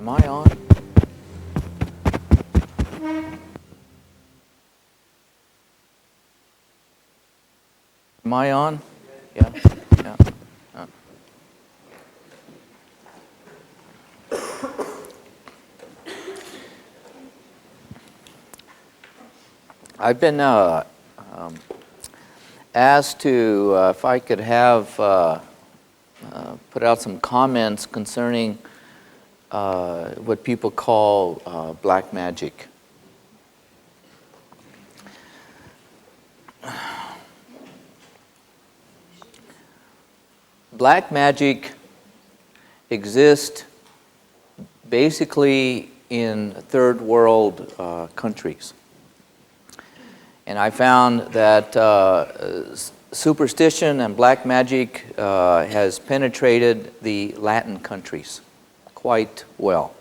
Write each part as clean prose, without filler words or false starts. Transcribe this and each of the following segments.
Am I on? Am I on? Yeah. Yeah. I've been asked to, if I could have put out some comments concerning what people call black magic. Black magic exists basically in third world countries. And I found that superstition and black magic has penetrated the Latin countries quite well.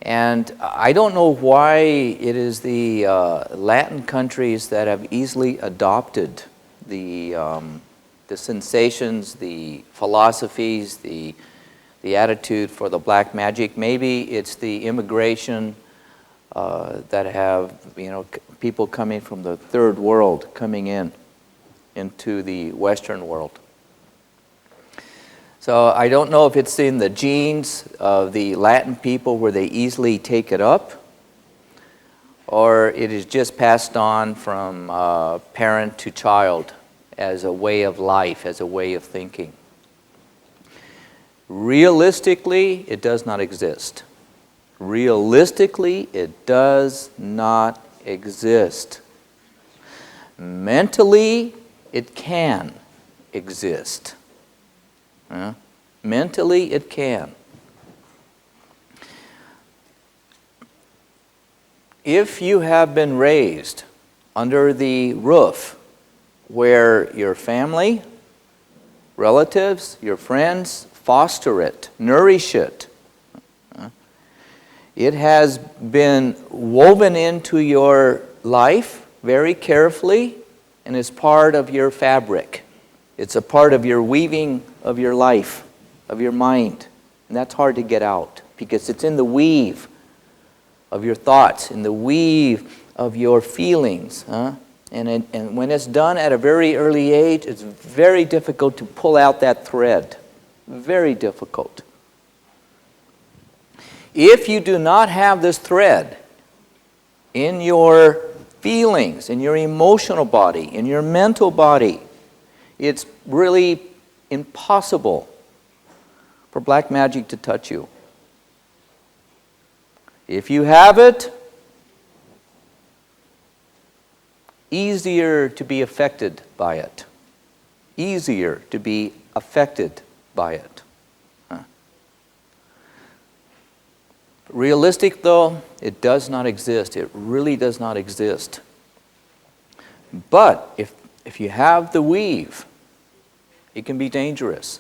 And I don't know why it is the Latin countries that have easily adopted the sensations, the philosophies, the attitude for the black magic. Maybe it's the immigration that have, people coming from the third world coming into the Western world. So I don't know if it's in the genes of the Latin people where they easily take it up, or it is just passed on from parent to child as a way of life, as a way of thinking. Realistically, it does not exist. Realistically, it does not exist. Mentally, it can exist. Mentally, it can. If you have been raised under the roof where your family, relatives, your friends foster it, nourish it, it has been woven into your life very carefully and is part of your fabric. It's a part of your weaving of your life, of your mind. And that's hard to get out because it's in the weave of your thoughts, in the weave of your feelings. And when it's done at a very early age, it's very difficult to pull out that thread. Very difficult. If you do not have this thread in your feelings, in your emotional body, in your mental body, it's really impossible for black magic to touch you. If you have it, easier to be affected by it. Easier to be affected by it. Realistic though, it does not exist. It really does not exist. But if you have the weave, it can be dangerous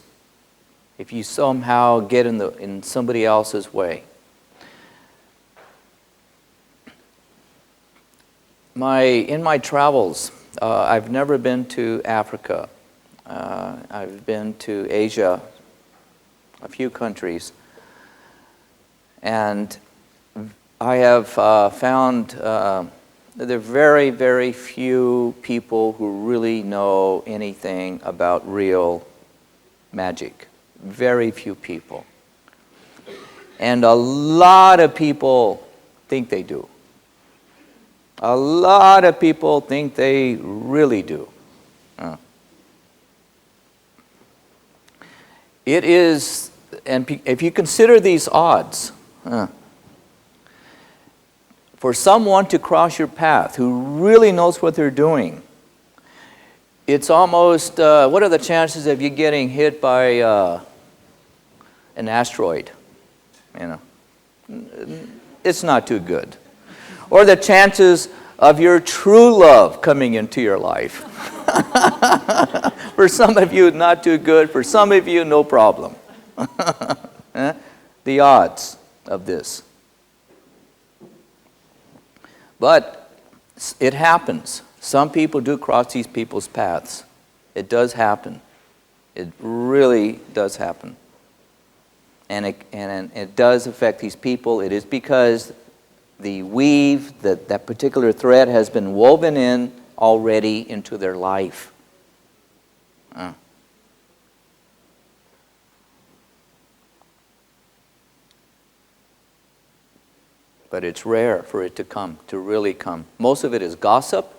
if you somehow get in somebody else's way. In my travels, I've never been to Africa. I've been to Asia, a few countries. And I have found there are very, very few people who really know anything about real magic. Very few people. And a lot of people think they do. A lot of people think they really do. It is, and if you consider these odds, for someone to cross your path who really knows what they're doing, it's almost, what are the chances of you getting hit by an asteroid? It's not too good. Or the chances of your true love coming into your life. For some of you, not too good. For some of you, no problem. The odds of this. But it happens. Some people do cross these people's paths. It does happen. It really does happen. And it does affect these people. It is because the weave, that particular thread has been woven in already into their life. But it's rare for it to come, to really come. Most of it is gossip.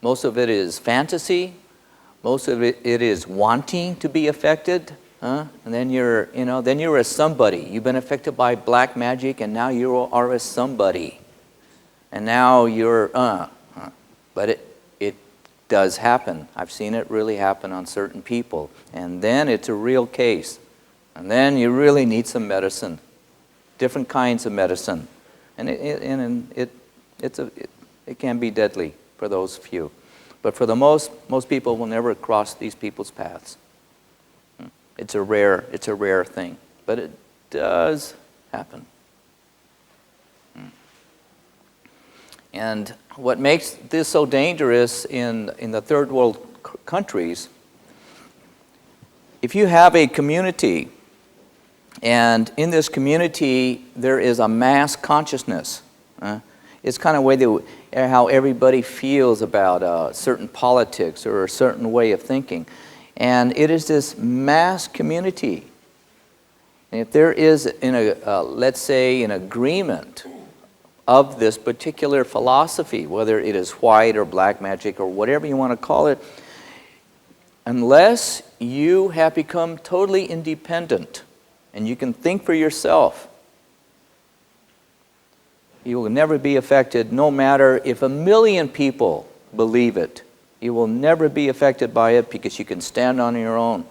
Most of it is fantasy. Most of it is wanting to be affected. And then you're a somebody. You've been affected by black magic, and now you are a somebody. And now you're, But it does happen. I've seen it really happen on certain people. And then it's a real case. And then you really need some medicine, different kinds of medicine. And it can be deadly for those few. But for the most people will never cross these people's paths. It's a rare thing. But it does happen. And what makes this so dangerous in the third world countries, if you have a community, and in this community there is a mass consciousness, it's kind of how everybody feels about certain politics or a certain way of thinking. And it is this mass community. And if there is, let's say, an agreement of this particular philosophy, whether it is white or black magic or whatever you want to call it, unless you have become totally independent and you can think for yourself, you will never be affected, no matter if 1 million people believe it. You will never be affected by it because you can stand on your own.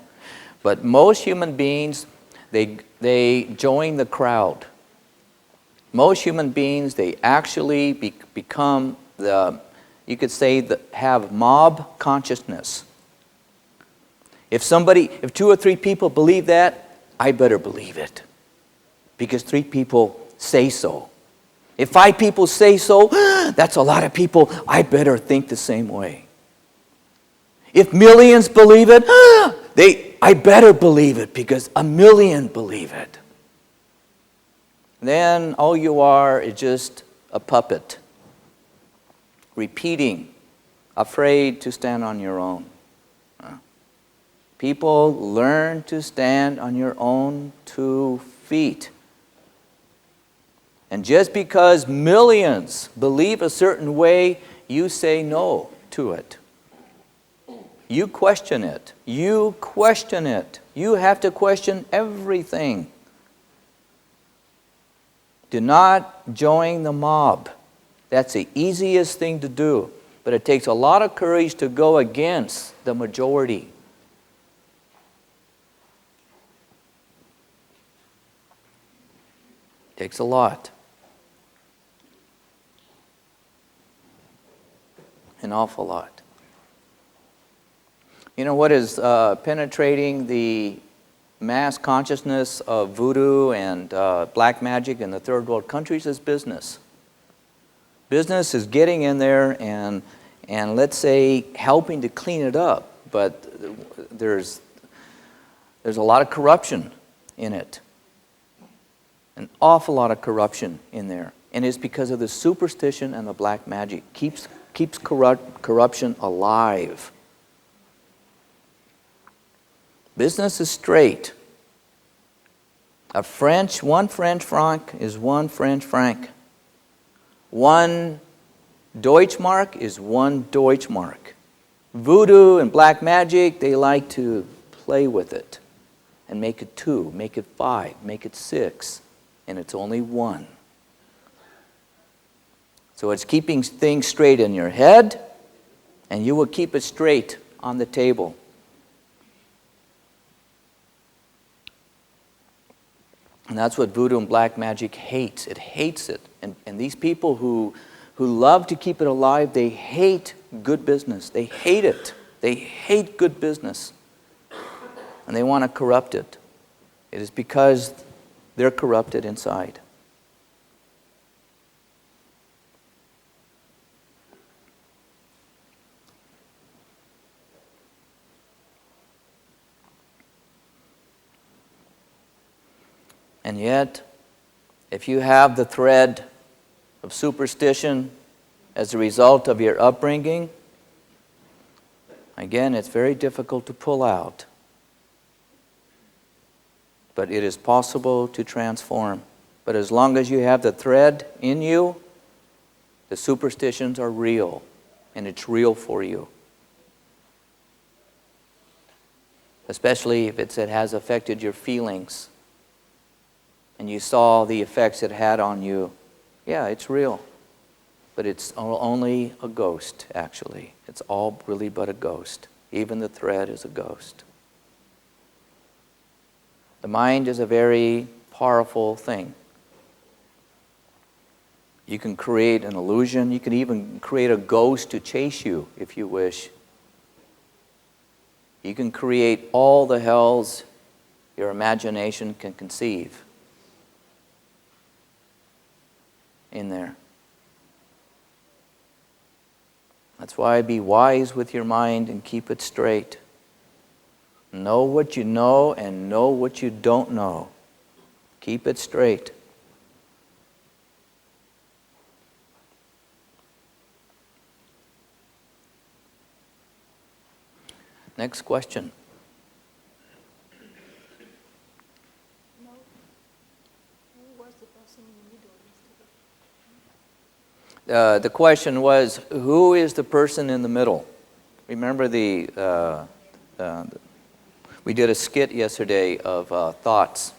But most human beings, they join the crowd. Most human beings, they actually become you could say, have mob consciousness. If 2 or 3 people believe that, I better believe it. Because 3 people say so. If 5 people say so, that's a lot of people, I better think the same way. If millions believe it, I better believe it because 1 million believe it. Then all you are is just a puppet, repeating, afraid to stand on your own. People, learn to stand on your own 2 feet. And just because millions believe a certain way, you say no to it. You question it. You question it. You have to question everything. Do not join the mob. That's the easiest thing to do. But it takes a lot of courage to go against the majority. It takes a lot. An awful lot. You know what is penetrating the mass consciousness of voodoo and black magic in the third world countries is business. Business is getting in there and let's say helping to clean it up, but there's a lot of corruption in it. An awful lot of corruption in there. And it's because of the superstition and the black magic. Keeps corruption alive. Business is straight. One French franc is 1 French franc. 1 Deutschmark is 1 Deutschmark. Voodoo and black magic, they like to play with it and make it 2, make it 5, make it 6, and it's only 1. So it's keeping things straight in your head, and you will keep it straight on the table. And that's what voodoo and black magic hates. It hates it. And these people who love to keep it alive, they hate good business. They hate it. They hate good business. And they want to corrupt it. It is because they're corrupted inside. And yet, if you have the thread of superstition as a result of your upbringing, again, it's very difficult to pull out. But it is possible to transform. But as long as you have the thread in you, the superstitions are real, and it's real for you. Especially if it has affected your feelings, and you saw the effects it had on you. Yeah, it's real. But it's only a ghost, actually. It's all really but a ghost. Even the thread is a ghost. The mind is a very powerful thing. You can create an illusion. You can even create a ghost to chase you, if you wish. You can create all the hells your imagination can conceive in there. That's why be wise with your mind and keep it straight. Know what you know and know what you don't know. Keep it straight. Next question. The question was, who is the person in the middle? Remember we did a skit yesterday of thoughts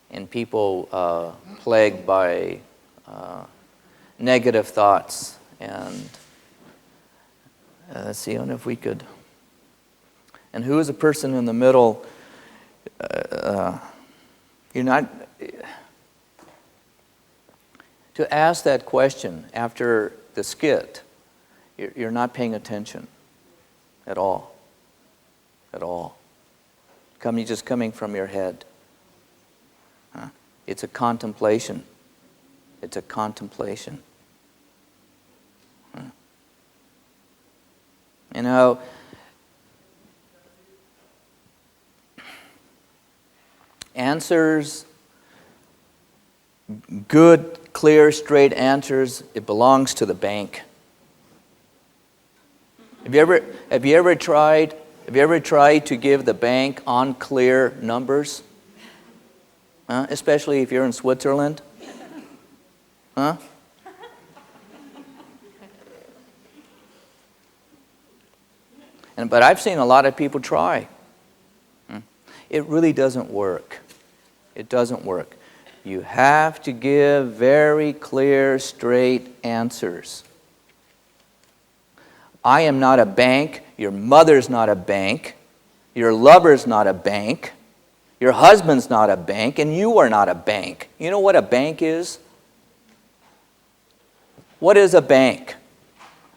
and people plagued by negative thoughts. And let's see if we could. And who is the person in the middle? You're not. To ask that question after the skit, you're not paying attention at all. At all. Just coming from your head. It's a contemplation. It's a contemplation. You know, answers, good, clear, straight answers, it belongs to the bank. Have you ever tried to give the bank unclear numbers? Especially if you're in Switzerland? Huh? But I've seen a lot of people try. It really doesn't work. It doesn't work. You have to give very clear, straight answers. I am not a bank. Your mother's not a bank. Your lover's not a bank. Your husband's not a bank. And you are not a bank. You know what a bank is? What is a bank?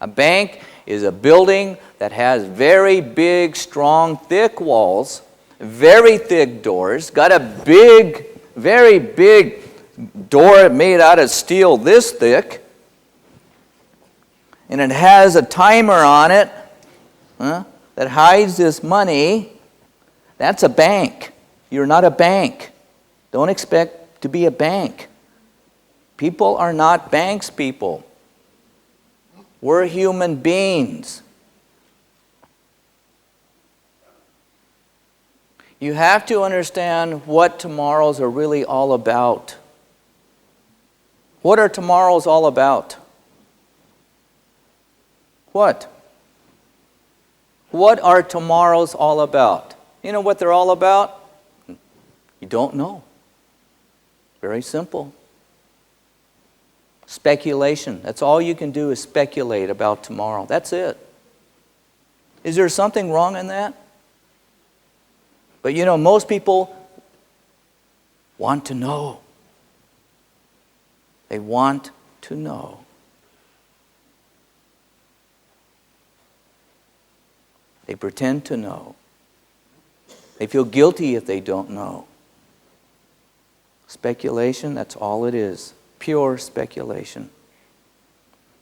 A bank is a building that has very big, strong, thick walls, very thick doors, got a big, very big door made out of steel this thick, and it has a timer on it that hides this money. That's a bank. You're not a bank. Don't expect to be a bank. People are not banks, people. We're human beings. You have to understand what tomorrows are really all about. What are tomorrows all about? What? What are tomorrows all about? You know what they're all about? You don't know. Very simple. Speculation. That's all you can do is speculate about tomorrow. That's it. Is there something wrong in that? But you know, most people want to know. They want to know. They pretend to know. They feel guilty if they don't know. Speculation, that's all it is. Pure speculation.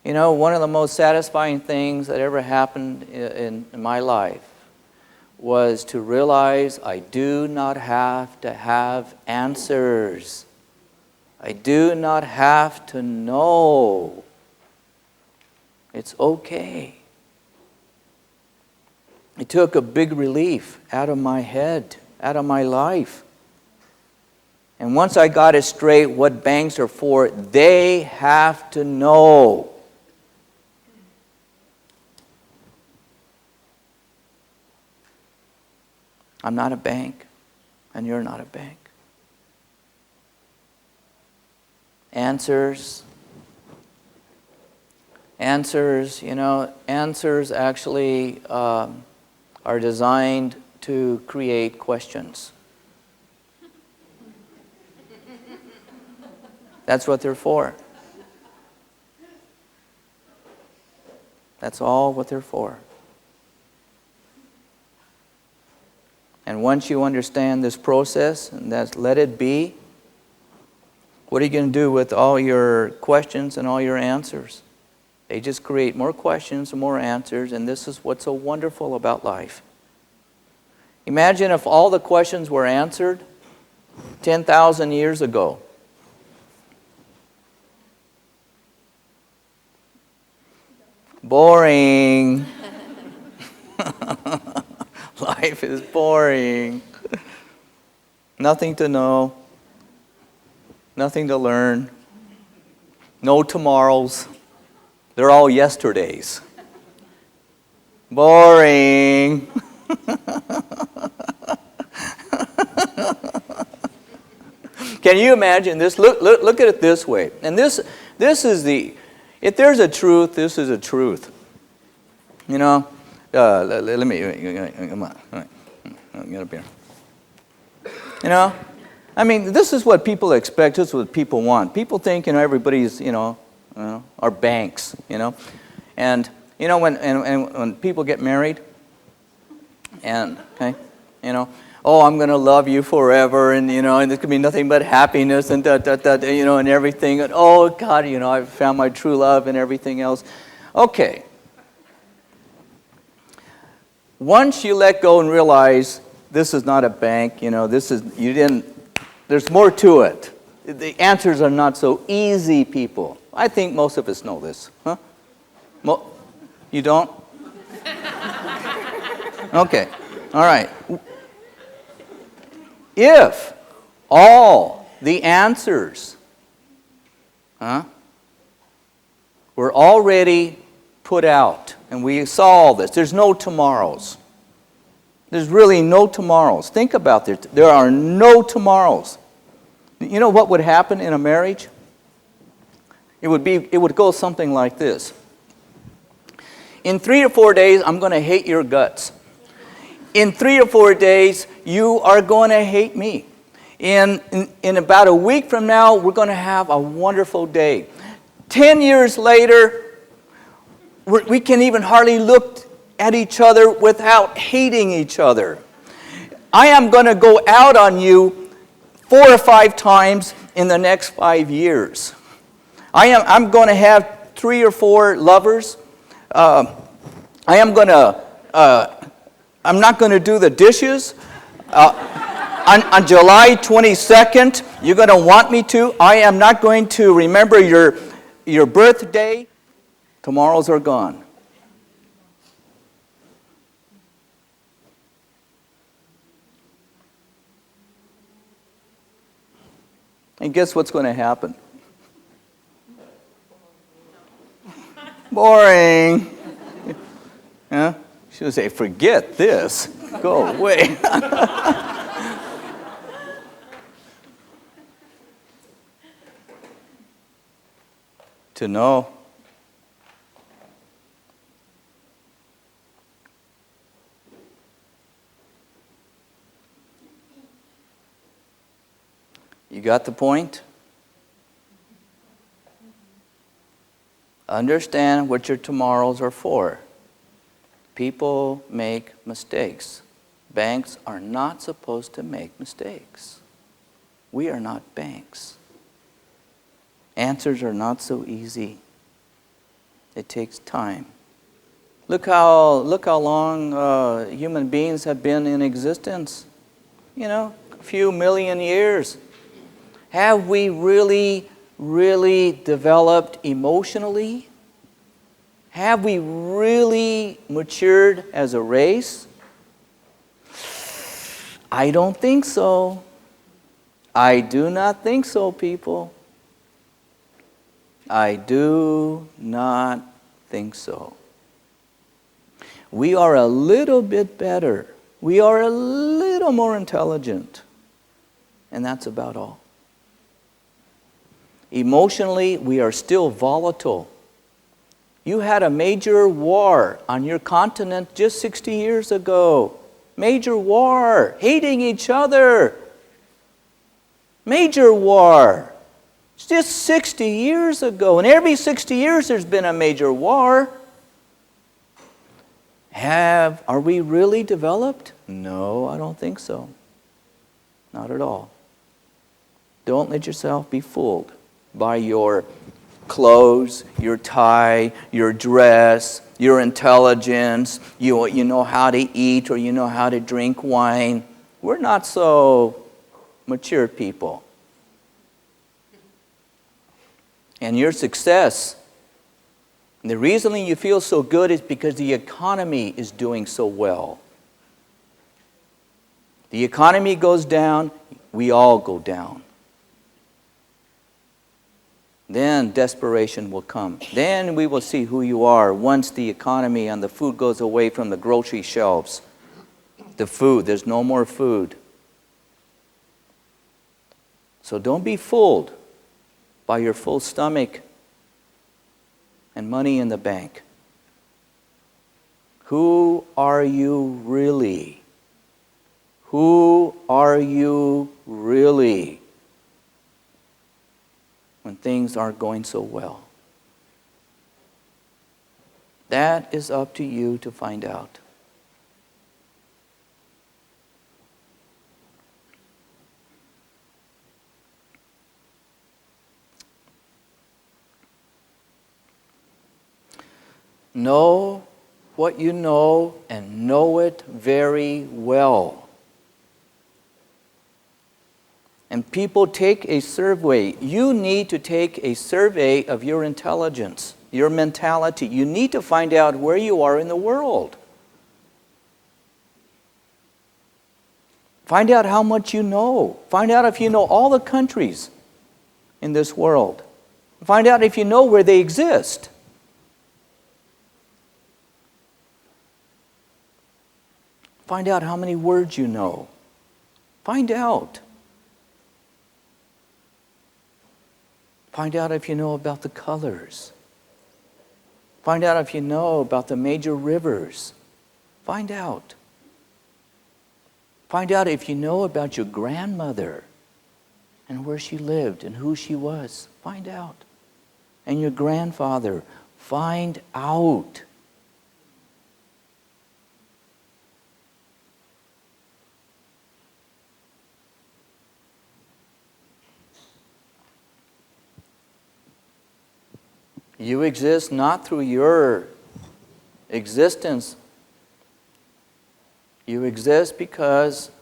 You know, one of the most satisfying things that ever happened in my life was to realize I do not have to have answers. I do not have to know. It's okay. It took a big relief out of my head, out of my life. And once I got it straight what banks are for, they have to know. I'm not a bank, and you're not a bank. Answers, answers actually are designed to create questions. That's what they're for. That's all what they're for. And once you understand this process, and that's let it be, what are you going to do with all your questions and all your answers? They just create more questions and more answers, and this is what's so wonderful about life. Imagine if all the questions were answered 10,000 years ago. Boring. Life is boring. Nothing to know. Nothing to learn. No tomorrows. They're all yesterdays. Boring. Can you imagine this? Look at it this way. And this is the, if there's a truth, this is a truth. You know, let me, come on, all right, get up here. You know, I mean, this is what people expect, this is what people want. People think, everybody's, are banks, And, when people get married, and, oh, I'm going to love you forever, and, and there's going to be nothing but happiness, and, and everything, and, oh, God, I've found my true love and everything else. Okay. Once you let go and realize this is not a bank, there's more to it. The answers are not so easy, people. I think most of us know this, huh? You don't? Okay, all right. If all the answers were already put out, and we saw all this, there's no tomorrows. There's really no tomorrows. Think about this. There are no tomorrows. You know what would happen in a marriage? It would go something like this. In 3 or 4 days, I'm going to hate your guts. In 3 or 4 days, you are going to hate me. In about a week from now, we're going to have a wonderful day. 10 years later, we can even hardly look at each other without hating each other. I am going to go out on you 4 or 5 times in the next 5 years. I'm going to have 3 or 4 lovers. I'm not going to do the dishes. On July 22nd, you're going to want me to. I am not going to remember your birthday. Tomorrows are gone. And guess what's going to happen? Boring. Huh? She would say, forget this. Go away. To know. You got the point? Understand what your tomorrows are for. People make mistakes. Banks are not supposed to make mistakes. We are not banks. Answers are not so easy. It takes time. Look how long human beings have been in existence. A few million years. Have we really developed emotionally? Have we really matured as a race? I don't think so. I do not think so, people. I do not think so. We are a little bit better. We are a little more intelligent. And that's about all. Emotionally, we are still volatile. You had a major war on your continent just 60 years ago. Major war, hating each other. Major war. It's just 60 years ago. And every 60 years there's been a major war. Are we really developed? No, I don't think so. Not at all. Don't let yourself be fooled by your clothes, your tie, your dress, your intelligence, you know how to eat or you know how to drink wine. We're not so mature people. And your success, and the reason you feel so good is because the economy is doing so well. The economy goes down, we all go down. Then desperation will come. Then we will see who you are once the economy and the food goes away from the grocery shelves. The food, there's no more food. So don't be fooled by your full stomach and money in the bank. Who are you really? Who are you really? When things aren't going so well. That is up to you to find out. Know what you know and know it very well. And people take a survey. You need to take a survey of your intelligence, your mentality. You need to find out where you are in the world. Find out how much you know. Find out if you know all the countries in this world. Find out if you know where they exist. Find out how many words you know. Find out. Find out if you know about the colors. Find out if you know about the major rivers. Find out. Find out if you know about your grandmother and where she lived and who she was. Find out. And your grandfather. Find out. You exist not through your existence. You exist because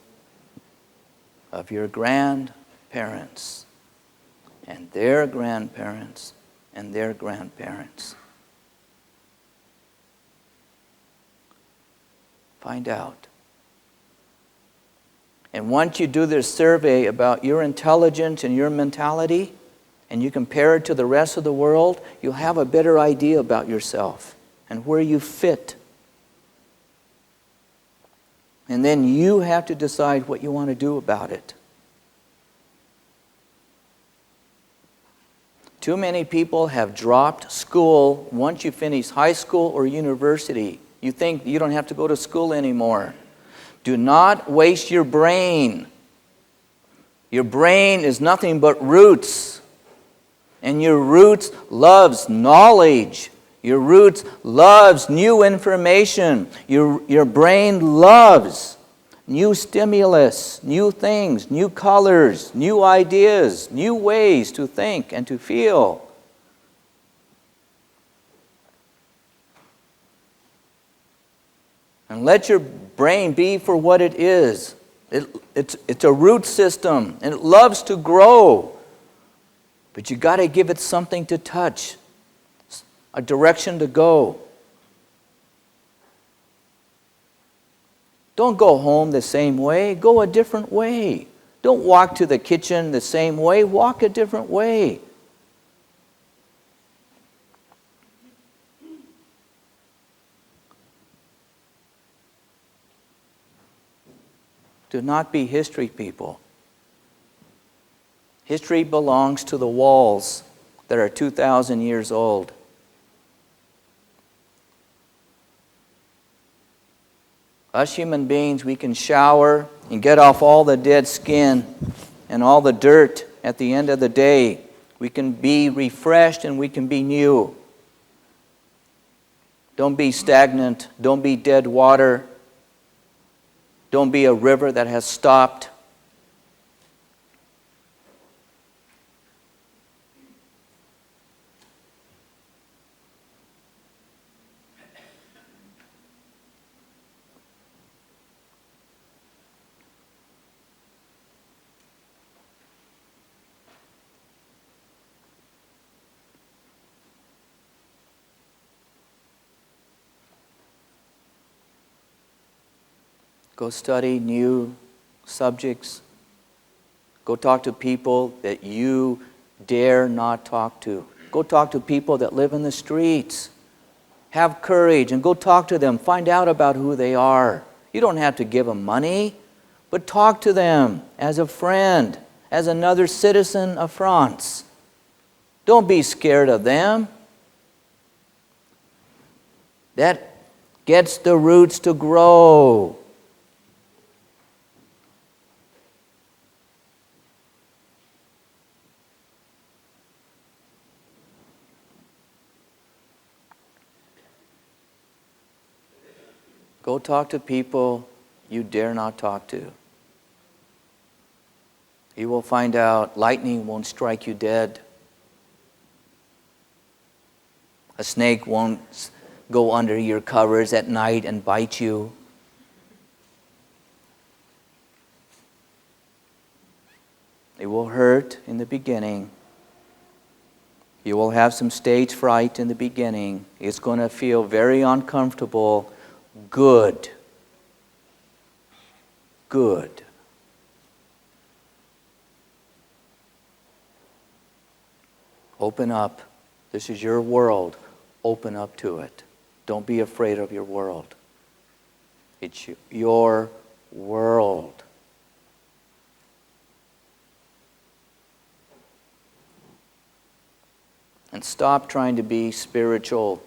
of your grandparents and their grandparents and their grandparents. Find out. And once you do this survey about your intelligence and your mentality, and you compare it to the rest of the world, you'll have a better idea about yourself and where you fit. And then you have to decide what you want to do about it. Too many people have dropped school once you finish high school or university. You think you don't have to go to school anymore. Do not waste your brain. Your brain is nothing but roots. And your roots loves knowledge. Your roots loves new information. Your brain loves new stimulus, new things, new colors, new ideas, new ways to think and to feel. And let your brain be for what it is. It's a root system, and it loves to grow. But you got to give it something to touch, a direction to go. Don't go home the same way. Go a different way. Don't walk to the kitchen the same way. Walk a different way. Do not be history people. History belongs to the walls that are 2,000 years old. Us human beings, we can shower and get off all the dead skin and all the dirt at the end of the day. We can be refreshed and we can be new. Don't be stagnant. Don't be dead water. Don't be a river that has stopped. Go study new subjects. Go talk to people that you dare not talk to. Go talk to people that live in the streets. Have courage and go talk to them. Find out about who they are. You don't have to give them money, but talk to them as a friend, as another citizen of France. Don't be scared of them. That gets the roots to grow. Go talk to people you dare not talk to. You will find out lightning won't strike you dead. A snake won't go under your covers at night and bite you. It will hurt in the beginning. You will have some stage fright in the beginning. It's going to feel very uncomfortable. Good. Good. Open up. This is your world. Open up to it. Don't be afraid of your world. It's your world. And stop trying to be spiritual.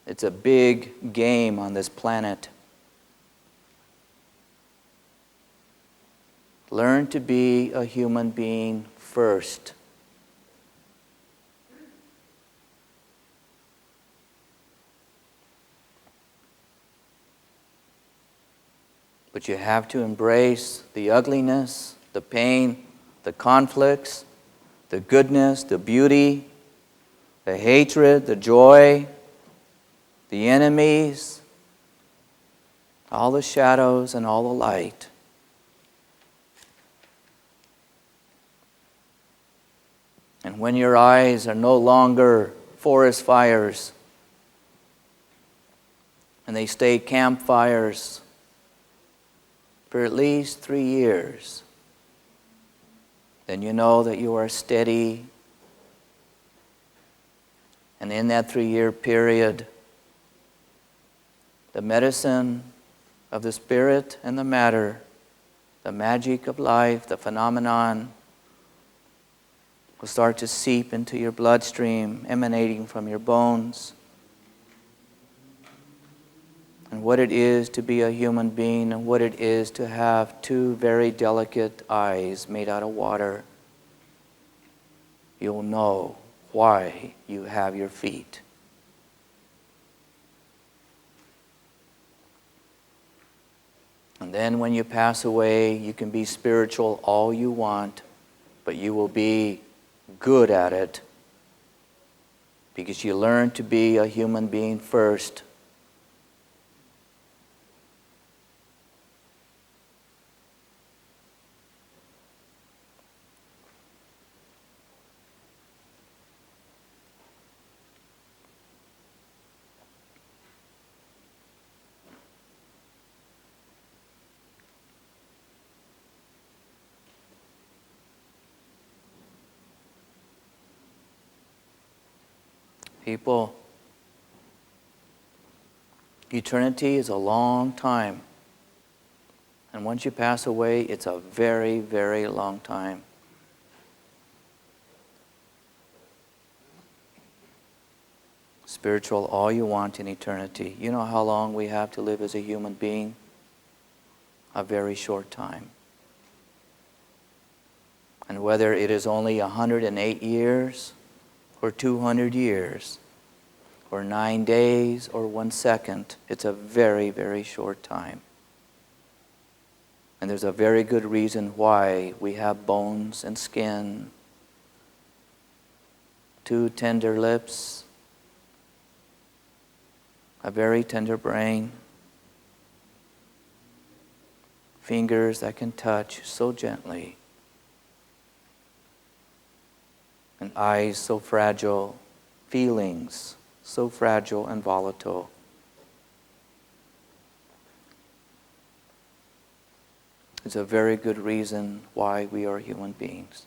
It's a big game on this planet. Learn to be a human being first. But you have to embrace the ugliness, the pain, the conflicts, the goodness, the beauty, the hatred, the joy, the enemies, all the shadows and all the light. And when your eyes are no longer forest fires and they stay campfires for at least 3 years, then you know that you are steady. And in that 3-year period, the medicine of the spirit and the matter, the magic of life, the phenomenon, will start to seep into your bloodstream, emanating from your bones. And what it is to be a human being and what it is to have 2 very delicate eyes made out of water, you'll know why you have your feet. And then when you pass away, you can be spiritual all you want, but you will be good at it because you learn to be a human being first. People, eternity is a long time. And once you pass away, it's a very, very long time. Spiritual, all you want in eternity. You know how long we have to live as a human being? A very short time. And whether it is only 108 years, or 200 years, or 9 days, or 1 second, it's a very, very short time. And there's a very good reason why we have bones and skin, 2 tender lips, a very tender brain, fingers that can touch so gently, and eyes so fragile, feelings so fragile and volatile. It's a very good reason why we are human beings.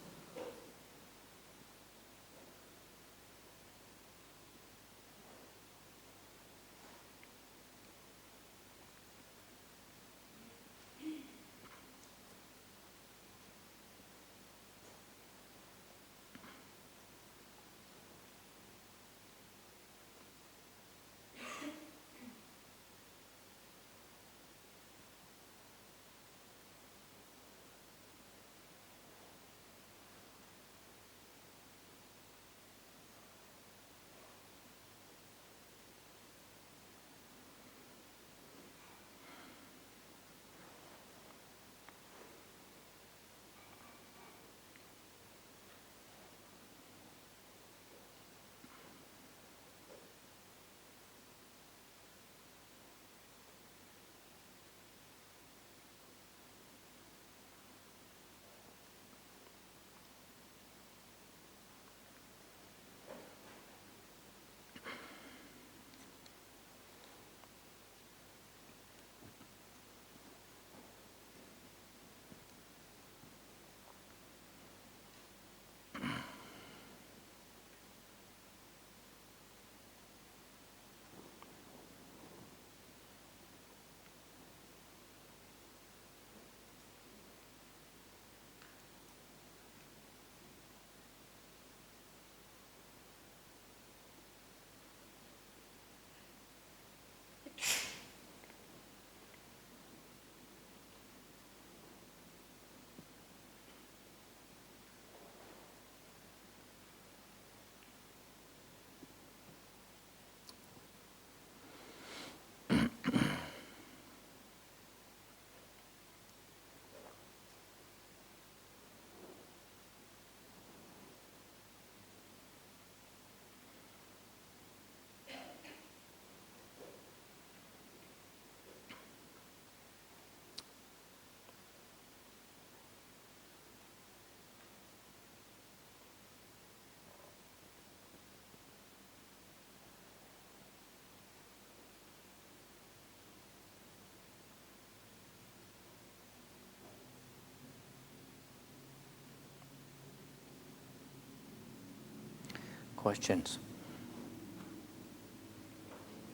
Questions?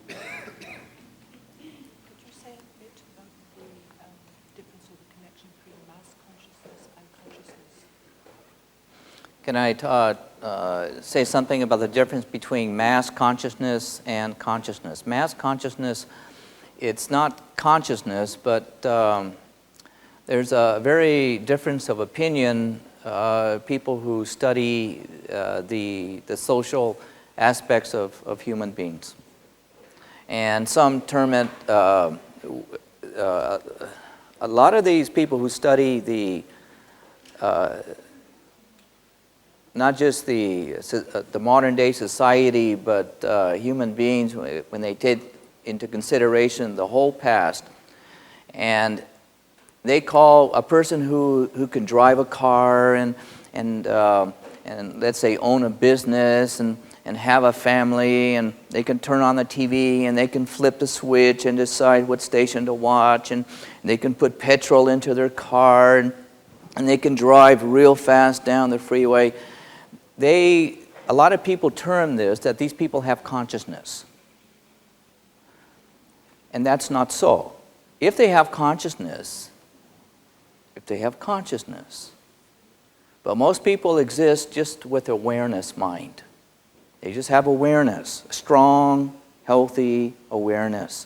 Could you say a bit about the difference or the connection between mass consciousness and consciousness? Can I say something about the difference between mass consciousness and consciousness? Mass consciousness, it's not consciousness, but there's a very difference of opinion. People who study the social aspects of human beings. And some term it, a lot of these people who study the not just the modern day society, but human beings, when they take into consideration the whole past. And they call a person who can drive a car and let's say own a business and have a family, and they can turn on the TV and they can flip the switch and decide what station to watch, and they can put petrol into their car, and they can drive real fast down the freeway. A lot of people term this that these people have consciousness. And that's not so. If they have consciousness, but most people exist just with awareness mind. They just have awareness, strong, healthy awareness.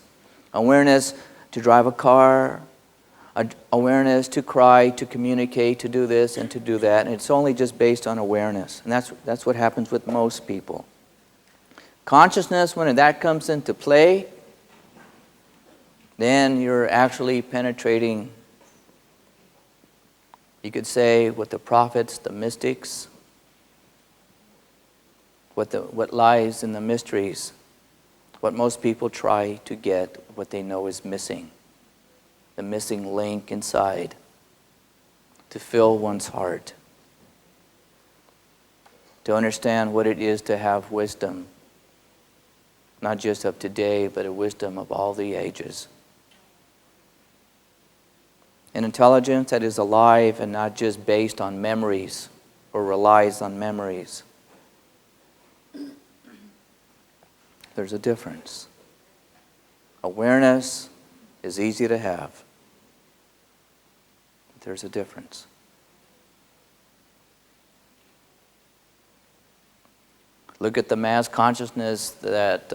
Awareness to drive a car, awareness to cry, to communicate, to do this and to do that. And it's only just based on awareness. And that's what happens with most people. Consciousness, when that comes into play, then you're actually penetrating, you could say, with the prophets, the mystics, what lies in the mysteries, what most people try to get, what they know is missing, the missing link inside to fill one's heart, to understand what it is to have wisdom, not just of today, but a wisdom of all the ages. An intelligence that is alive and not just based on memories or relies on memories. There's a difference. Awareness is easy to have. But there's a difference. Look at the mass consciousness that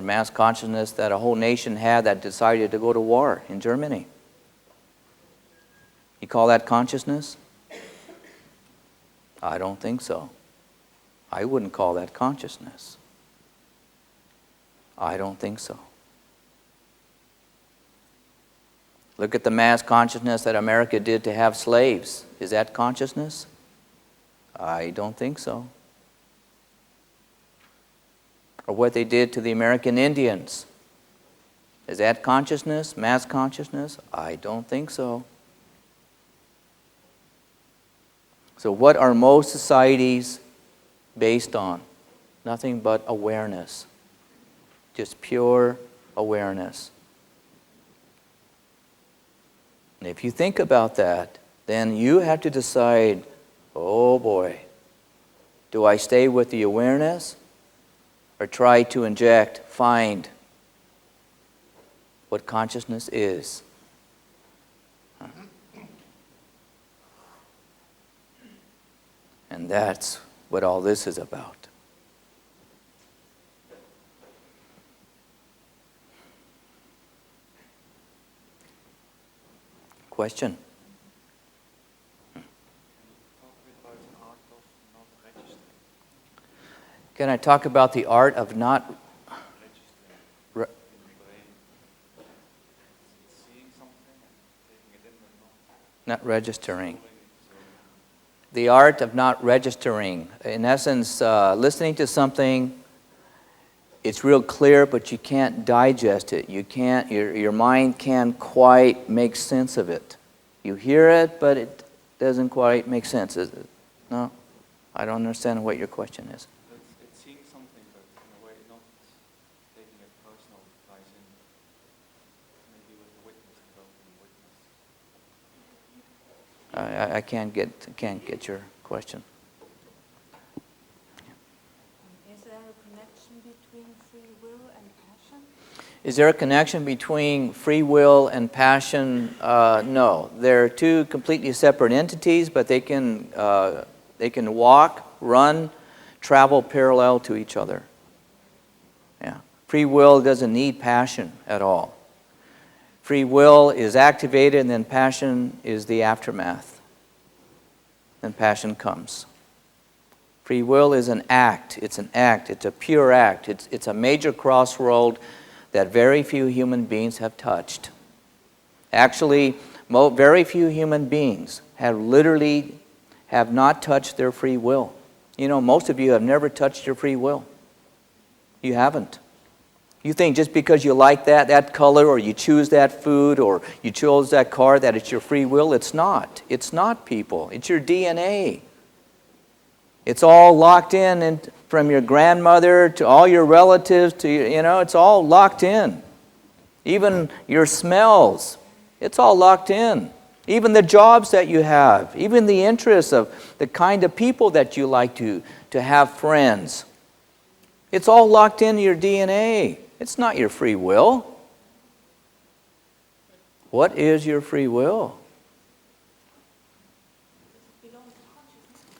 mass consciousness that a whole nation had that decided to go to war in Germany. You call that consciousness? I don't think so. I wouldn't call that consciousness. I don't think so. Look at the mass consciousness that America did to have slaves. Is that consciousness? I don't think so. Or what they did to the American Indians. Is that consciousness, mass consciousness? I don't think so. So what are most societies based on? Nothing but awareness. Just pure awareness. And if you think about that, then you have to decide, oh boy, do I stay with the awareness or try to find what consciousness is? And that's what all this is about. Question? Can I talk about the art of not registering? The art of not registering. In essence, listening to something, it's real clear, but you can't digest it. You can't. Your mind can't quite make sense of it. You hear it, but it doesn't quite make sense. Is it? No, I don't understand what your question is. It's seeing something, but in a way not taking it personal, ties in maybe with the witness, developing witness. I can't get your question. Is there a connection between free will and passion? Is there a connection between free will and passion? No. They're two completely separate entities, but they can walk, run, travel parallel to each other. Yeah. Free will doesn't need passion at all. Free will is activated, and then passion is the aftermath. Then passion comes. Free will is an act. It's an act. It's a pure act. It's a major crossroad that very few human beings have touched. Actually, very few human beings have literally have not touched their free will. You know, most of you have never touched your free will. You haven't. You think just because you like that color, or you choose that food, or you chose that car, that it's your free will. It's not. It's not, people. It's your DNA. It's all locked in from your grandmother to all your relatives to, it's all locked in. Even your smells, it's all locked in. Even the jobs that you have, even the interests of the kind of people that you like to have friends. It's all locked into your DNA. It's not your free will. What is your free will?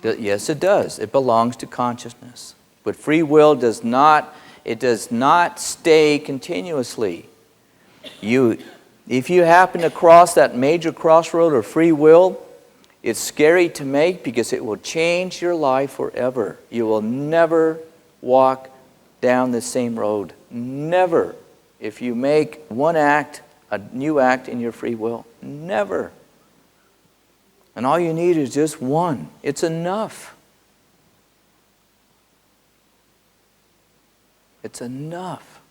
Yes, it does. It belongs to consciousness. But free will does not stay continuously. If you happen to cross that major crossroad of free will, it's scary to make because it will change your life forever. You will never walk down the same road. Never. If you make one act, a new act in your free will. Never. And all you need is just one. It's enough. It's enough.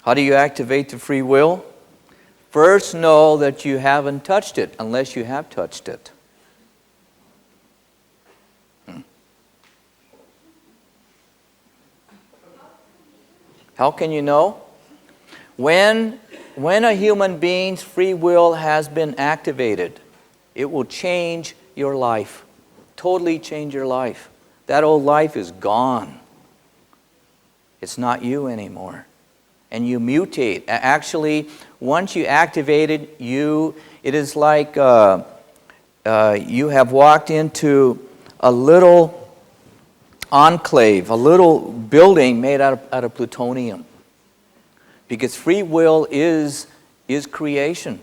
How do you activate the free will? First, know that you haven't touched it unless you have touched it. How can you know? When a human being's free will has been activated, it will change your life. Totally change your life. That old life is gone. It's not you anymore. And you mutate. Actually, once you activate it, it is like you have walked into a little enclave, a little building made out of plutonium. Because free will is creation.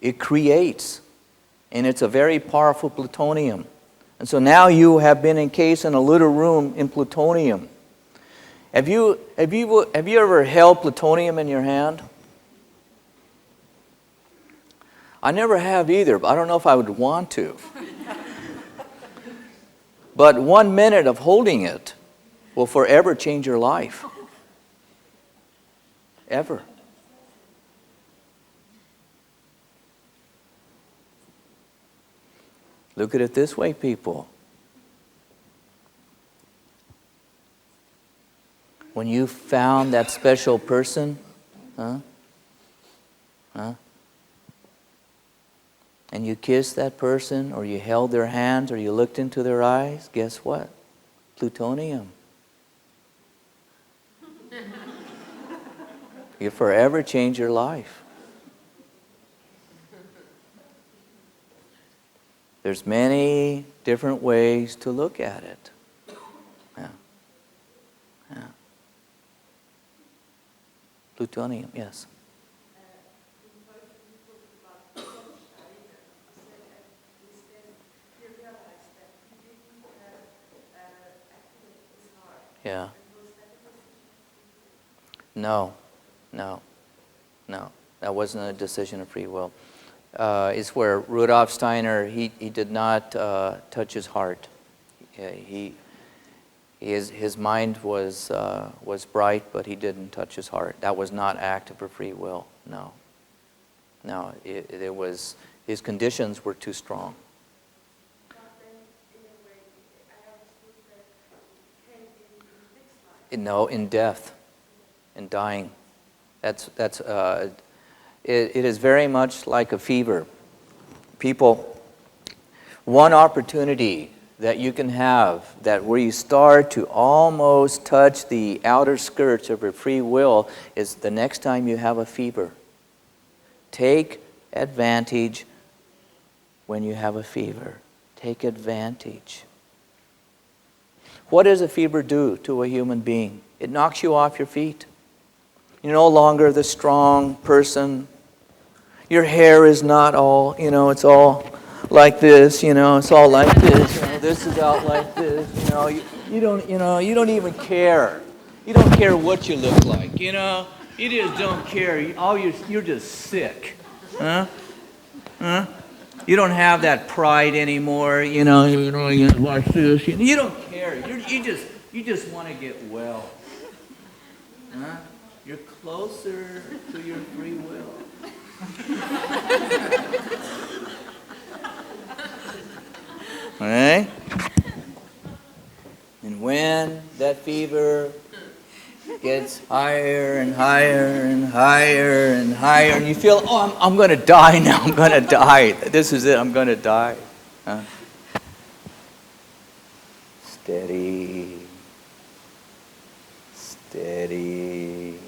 It creates. And it's a very powerful plutonium. And so now you have been encased in a little room in plutonium. Have you ever held plutonium in your hand? I never have either, but I don't know if I would want to. But 1 minute of holding it will forever change your life. Ever. Look at it this way, people. When you found that special person, and you kissed that person, or you held their hands, or you looked into their eyes, guess what? Plutonium. You forever change your life. There's many different ways to look at it. Yeah. Yeah. Plutonium, yes. Yeah. No. That wasn't a decision of free will. It's where Rudolf Steiner, he did not touch his heart. His mind was bright, but he didn't touch his heart. That was not active or free will. No. It was, his conditions were too strong. No, in death, in dying. It is very much like a fever. People, one opportunity that you can have, that where you start to almost touch the outer skirts of your free will, is the next time you have a fever. Take advantage when you have a fever. Take advantage. What does a fever do to a human being? It knocks you off your feet. You're no longer the strong person. Your hair is not all, it's all like this, it's all like this, this is out like this, you don't even care. You don't care what you look like, you just don't care. You're just sick, huh? You don't have that pride anymore, you watch this, you don't care. You just want to get well, huh? You're closer to your free will. All right? And when that fever gets higher and higher and higher and higher, and you feel, I'm going to die now, I'm going to die. This is it, I'm going to die. Huh? Steady. Steady.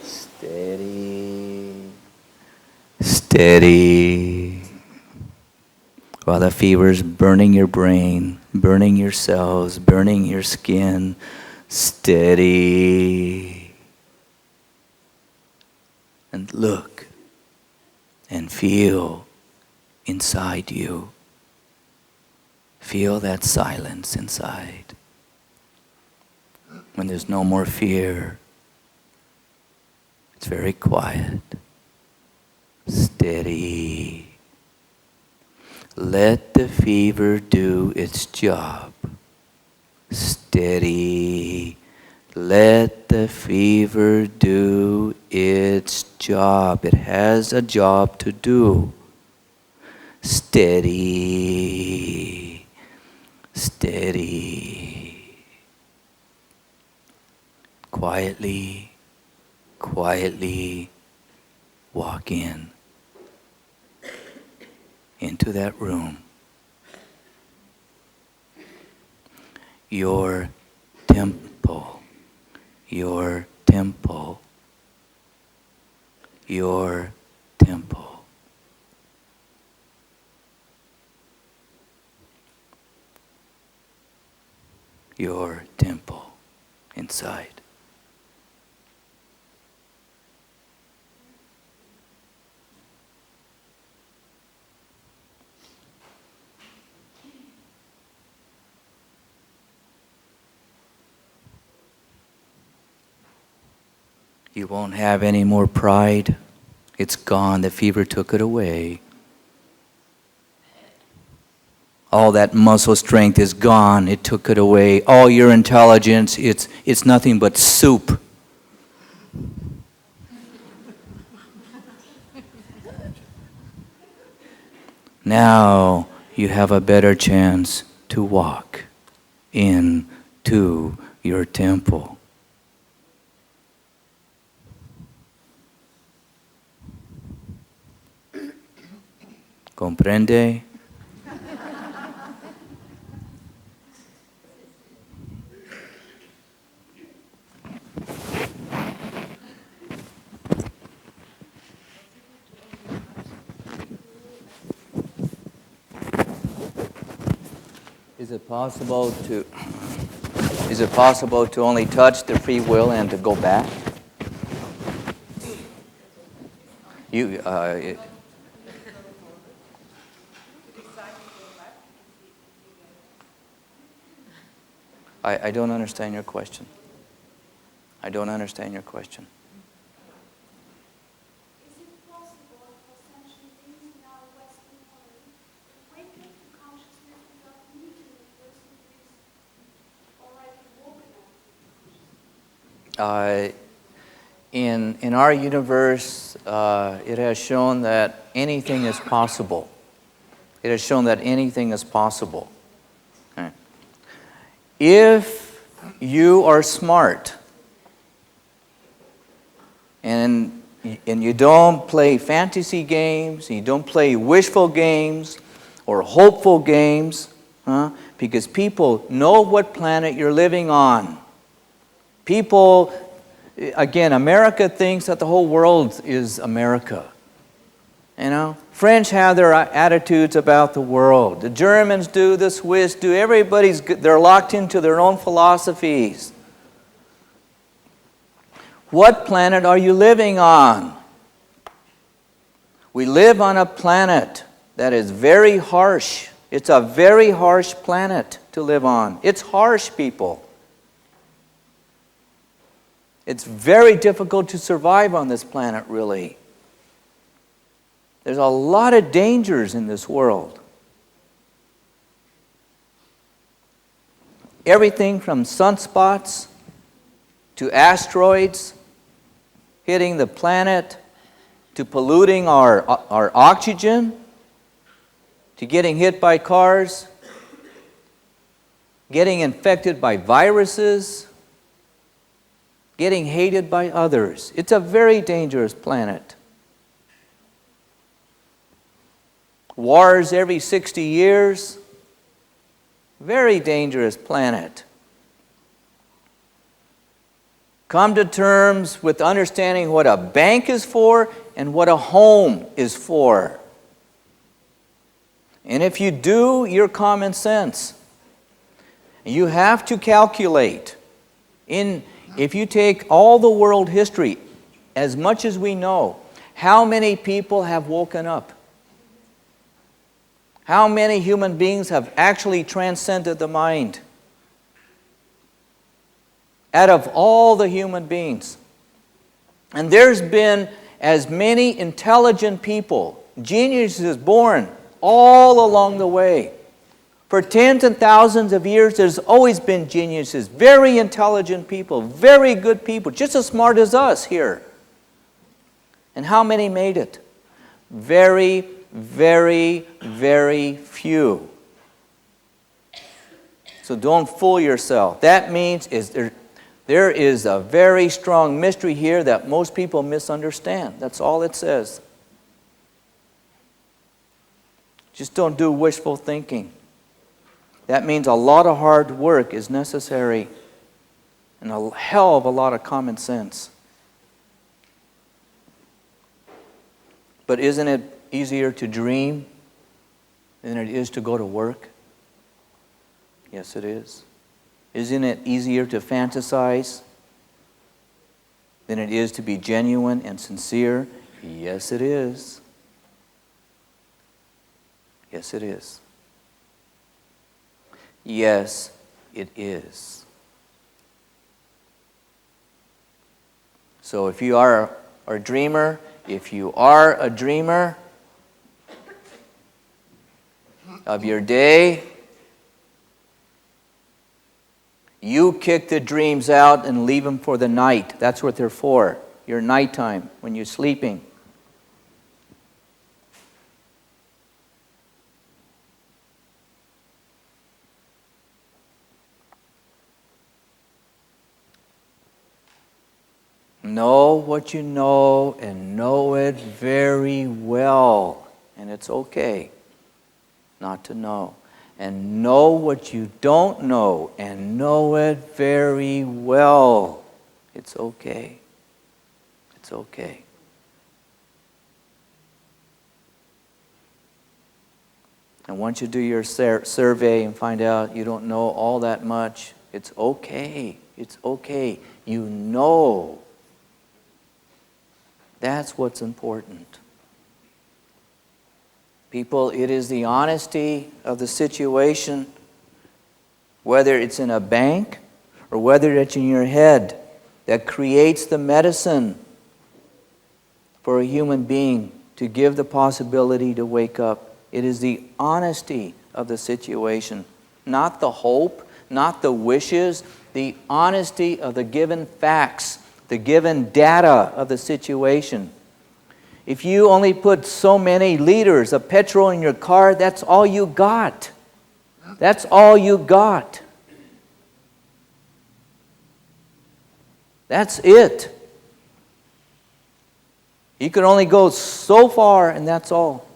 Steady. Steady. While the fever's burning your brain, burning your cells, burning your skin, steady. And look and feel inside you. Feel that silence inside. When there's no more fear, it's very quiet. Steady. Let the fever do its job. Steady. Let the fever do its job. It has a job to do. Steady. Steady. Quietly, quietly walk into that room. Your temple, your temple, your temple. Your temple inside. You won't have any more pride. It's gone. The fever took it away. All that muscle strength is gone. It took it away. All your intelligence, it's nothing but soup. Now you have a better chance to walk into your temple. ¿Comprende? Is it possible to only touch the free will and to go back? I don't understand your question. I don't understand your question. Is it possible for sentient beings in our Western world to wake up to consciousness without needing a person who is already woken up to consciousness? In our universe, it has shown that anything is possible. It has shown that anything is possible. Okay. If you are smart and you don't play fantasy games, you don't play wishful games or hopeful games, because people know what planet you're living on. People, again, America thinks that the whole world is America. French have their attitudes about the world. The Germans do, the Swiss do. They're locked into their own philosophies. What planet are you living on? We live on a planet that is very harsh. It's a very harsh planet to live on. It's harsh, people. It's very difficult to survive on this planet, really. There's a lot of dangers in this world. Everything from sunspots to asteroids hitting the planet, to polluting our oxygen, to getting hit by cars, getting infected by viruses, getting hated by others. It's a very dangerous planet. Wars every 60 years. Very dangerous planet. Come to terms with understanding what a bank is for and what a home is for. And if you do, you're common sense. You have to calculate. If you take all the world history, as much as we know, how many people have woken up? How many human beings have actually transcended the mind? Out of all the human beings. And there's been as many intelligent people, geniuses born all along the way. For tens and thousands of years, there's always been geniuses, very intelligent people, very good people, just as smart as us here. And how many made it? Very, very, very few. So don't fool yourself. That means there is a very strong mystery here that most people misunderstand. That's all it says. Just don't do wishful thinking. That means a lot of hard work is necessary and a hell of a lot of common sense. But isn't it easier to dream than it is to go to work? Yes, it is. Isn't it easier to fantasize than it is to be genuine and sincere? Yes, it is. Yes, it is. Yes, it is. So if you are a dreamer, of your day, you kick the dreams out and leave them for the night. That's what they're for. Your nighttime, when you're sleeping. Know what you know and know it very well. And it's okay not to know. And know what you don't know and know it very well. It's okay. It's okay. And once you do your survey and find out you don't know all that much, it's okay. It's okay. You know. That's what's important. People, it is the honesty of the situation, whether it's in a bank or whether it's in your head, that creates the medicine for a human being to give the possibility to wake up. It is the honesty of the situation, not the hope, not the wishes, the honesty of the given facts, the given data of the situation. If you only put so many liters of petrol in your car, that's all you got. That's all you got. That's it. You can only go so far, and that's all.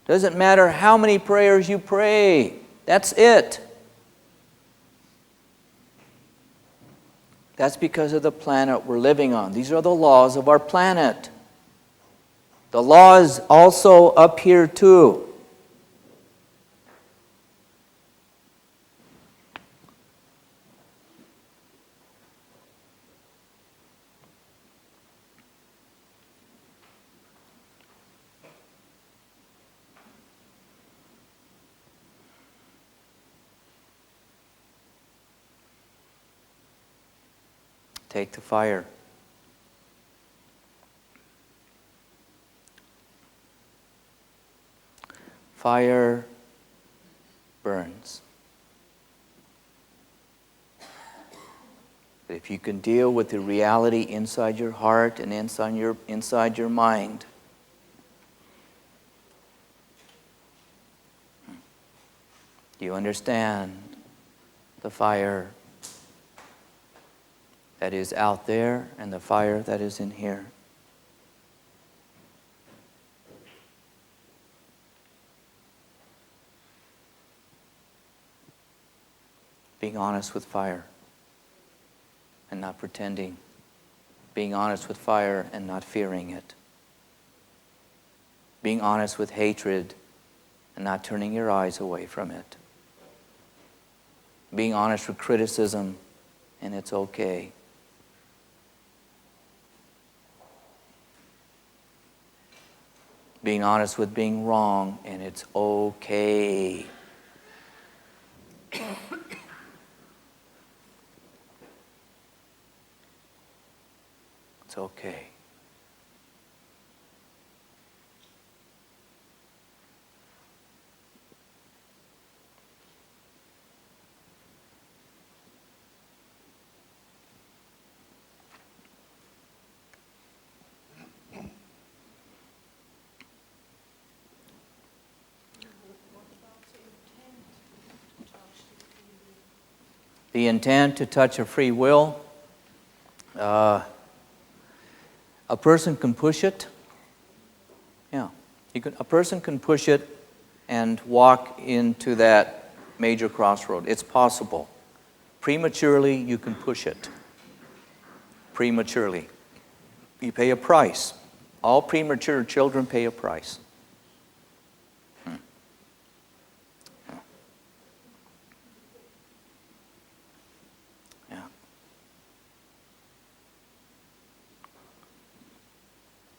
Doesn't matter how many prayers you pray. That's it. That's because of the planet we're living on. These are the laws of our planet. The law is also up here too. Take the fire. Fire burns. But if you can deal with the reality inside your heart and inside your mind, you understand the fire that is out there and the fire that is in here. Being honest with fire and not pretending. Being honest with fire and not fearing it. Being honest with hatred and not turning your eyes away from it. Being honest with criticism and it's okay. Being honest with being wrong and it's okay. It's okay. The intent to touch a free will. A person can push it. Yeah. A person can push it and walk into that major crossroad. It's possible. Prematurely, you can push it. Prematurely. You pay a price. All premature children pay a price.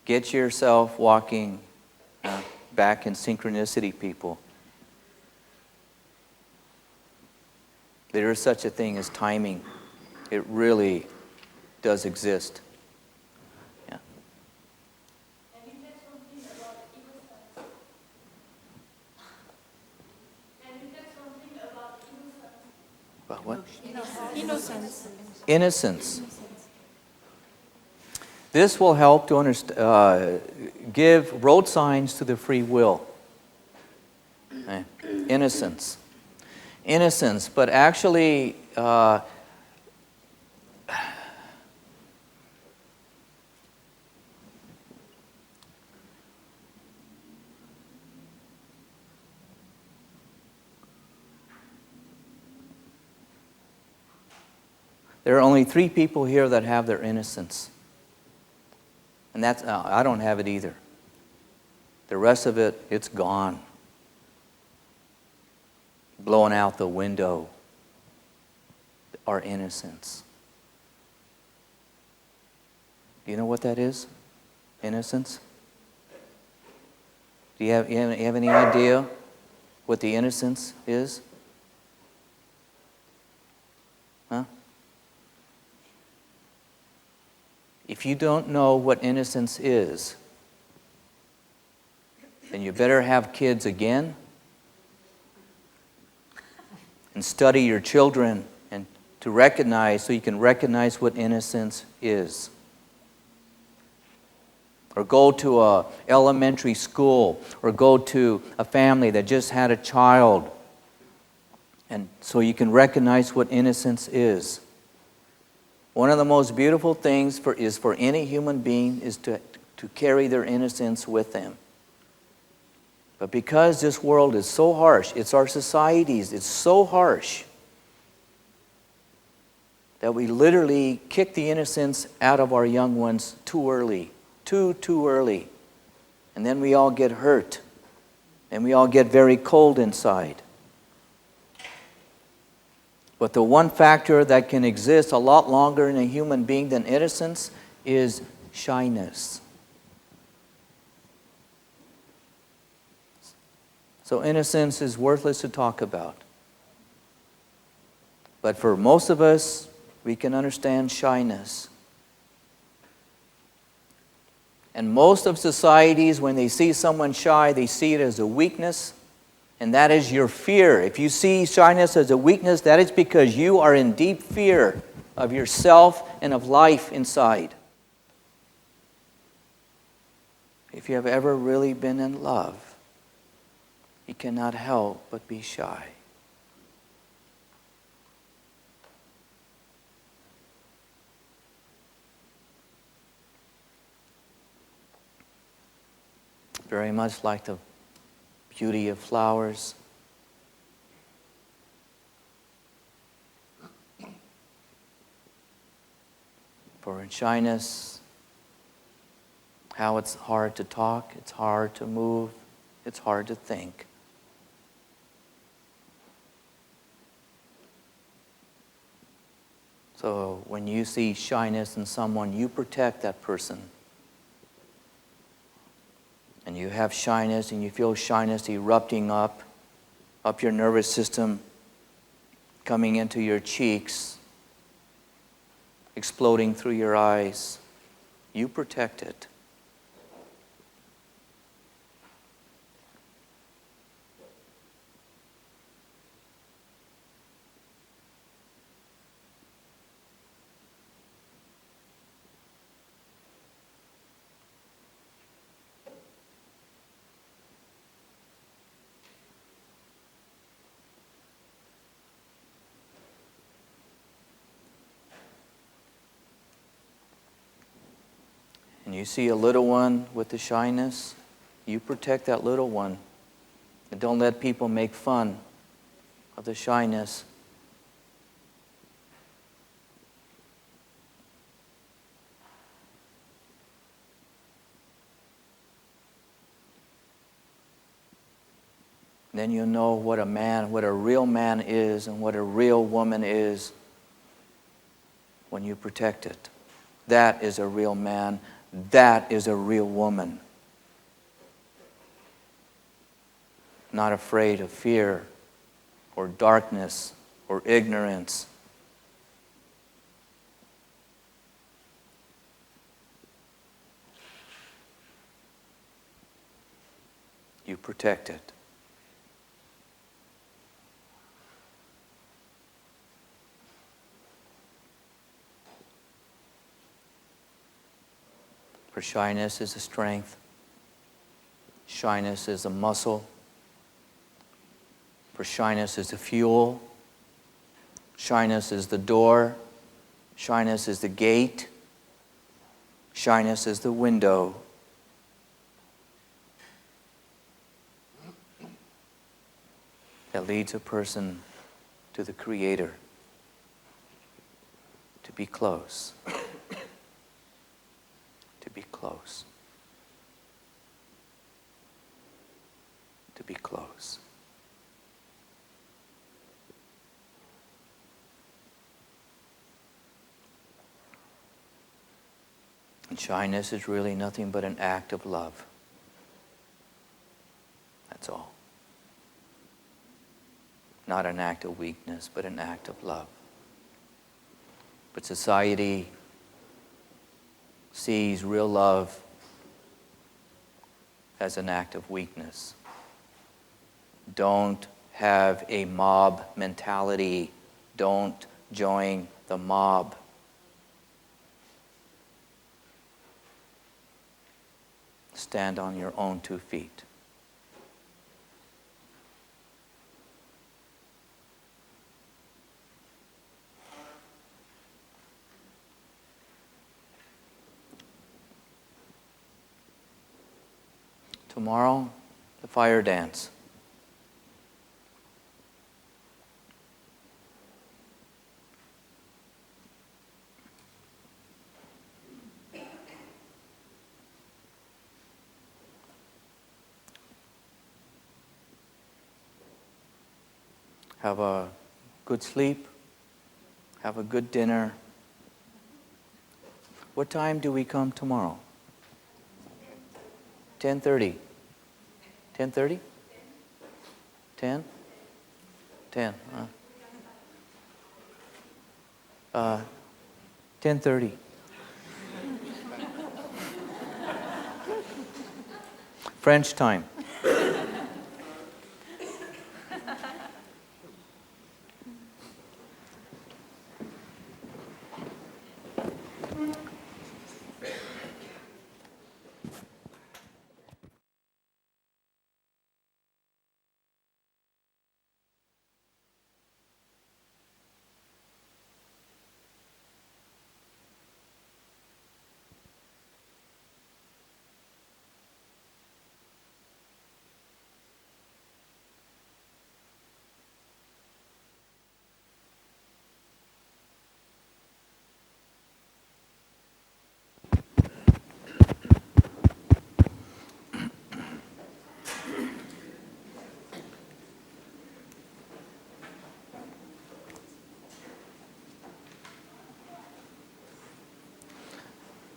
Get yourself walking back in synchronicity, people. There is such a thing as timing. It really does exist. Yeah. And you said something about innocence. And you said something about innocence. About what? Innocence. Innocence. This will help to give road signs to the free will. Innocence. Innocence, but actually, there are only 3 people here that have their innocence. And that's, I don't have it either. The rest of it, it's gone. Blowing out the window. Our innocence. Do you know what that is? Innocence? Do you have any idea what the innocence is? Huh? If you don't know what innocence is, then you better have kids again and study your children and to recognize, so you can recognize what innocence is. Or go to an elementary school, or go to a family that just had a child, and so you can recognize what innocence is. One of the most beautiful things for any human being is to carry their innocence with them. But because this world is so harsh, it's our societies, it's so harsh, that we literally kick the innocence out of our young ones too early. Too early. And then we all get hurt. And we all get very cold inside. But the one factor that can exist a lot longer in a human being than innocence is shyness. So innocence is worthless to talk about. But for most of us, We can understand shyness. And most of societies, when they see someone shy, they see it as a weakness, and that is your fear. If you see shyness as a weakness, that is because you are in deep fear of yourself and of life inside. If you have ever really been in love, you cannot help but be shy. Very much like the beauty of flowers. For in shyness, how it's hard to talk, it's hard to move, it's hard to think. So when you see shyness in someone, you protect that person. And you have shyness and you feel shyness erupting up your nervous system, coming into your cheeks, exploding through your eyes. You protect it. And you see a little one with the shyness, you protect that little one. And don't let people make fun of the shyness. Then you'll know what a real man is and what a real woman is when you protect it. That is a real man. That is a real woman. Not afraid of fear or darkness or ignorance. You protect it. For shyness is a strength. Shyness is a muscle. For shyness is the fuel. Shyness is the door. Shyness is the gate. Shyness is the window. That leads a person to the Creator, to be close. To be close. To be close. And shyness is really nothing but an act of love. That's all. Not an act of weakness, but an act of love. But society sees real love as an act of weakness. Don't have a mob mentality. Don't join the mob. Stand on your own 2 feet. Tomorrow, the fire dance. Have a good sleep. Have a good dinner. What time do we come tomorrow? 10:30. 10:30? 10? 10. 10:30. French time.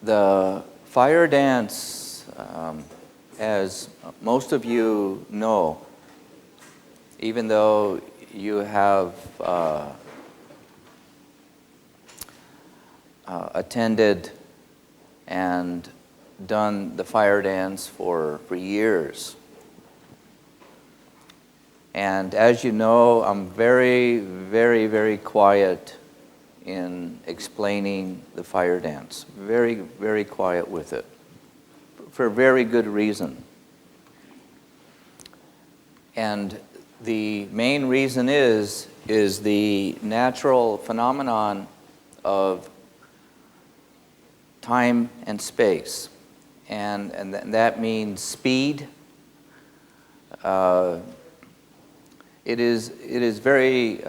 The fire dance, as most of you know, even though you have attended and done the fire dance for years. And as you know, I'm very, very, very quiet in explaining the fire dance. Very, very quiet with it, for very good reason. And the main reason is the natural phenomenon of time and space. And that means speed. It is very,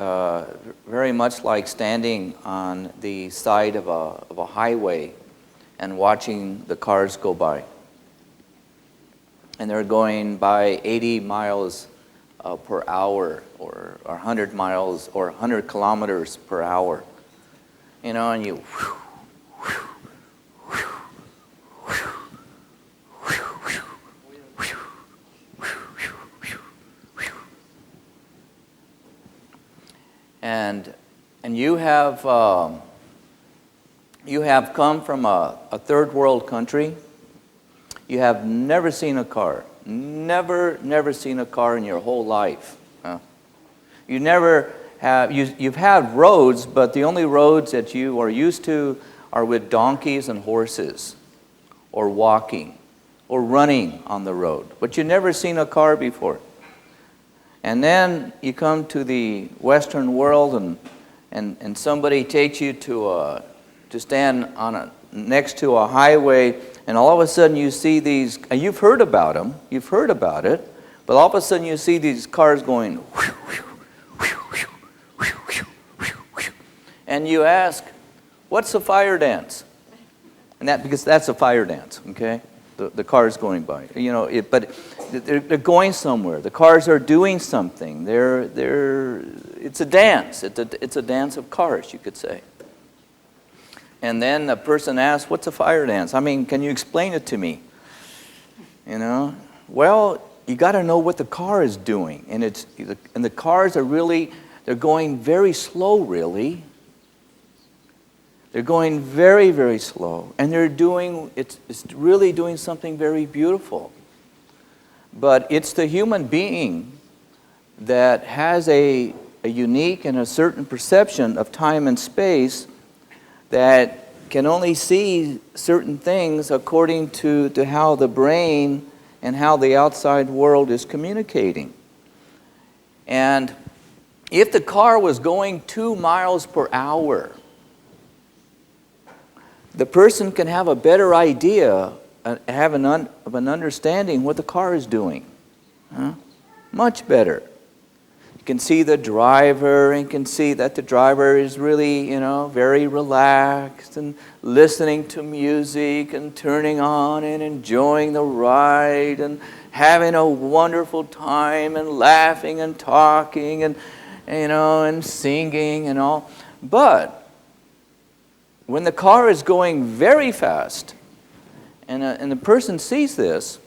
very much like standing on the side of a highway and watching the cars go by. And they're going by 80 miles per hour, or 100 miles, or 100 kilometers per hour. You know, and you... And you have come from a third world country. You have never seen a car. Never seen a car in your whole life. You never have, you've had roads, but the only roads that you are used to are with donkeys and horses, or walking, or running on the road. But you've never seen a car before. And then you come to the Western world, and somebody takes you to stand next to a highway, and all of a sudden you see these, and you've heard about them, you've heard about it, but all of a sudden you see these cars going, and you ask, what's a fire dance? And because that's a fire dance, okay? The cars going by, you know. But they're going somewhere. The cars are doing something. It's a dance. It's a dance of cars, you could say. And then the person asks, "What's a fire dance? I mean, can you explain it to me?" You know. Well, you got to know what the car is doing, and the cars are really, they're going very slow, really. They're going very, very slow, and it's really doing something very beautiful. But it's the human being that has a unique and a certain perception of time and space that can only see certain things according to how the brain and how the outside world is communicating. And if the car was going 2 miles per hour, the person can have a better idea, have an understanding what the car is doing. Much better. You can see the driver, and can see that the driver is really, very relaxed and listening to music and turning on and enjoying the ride and having a wonderful time and laughing and talking and singing and all. But when the car is going very fast, and the person sees this,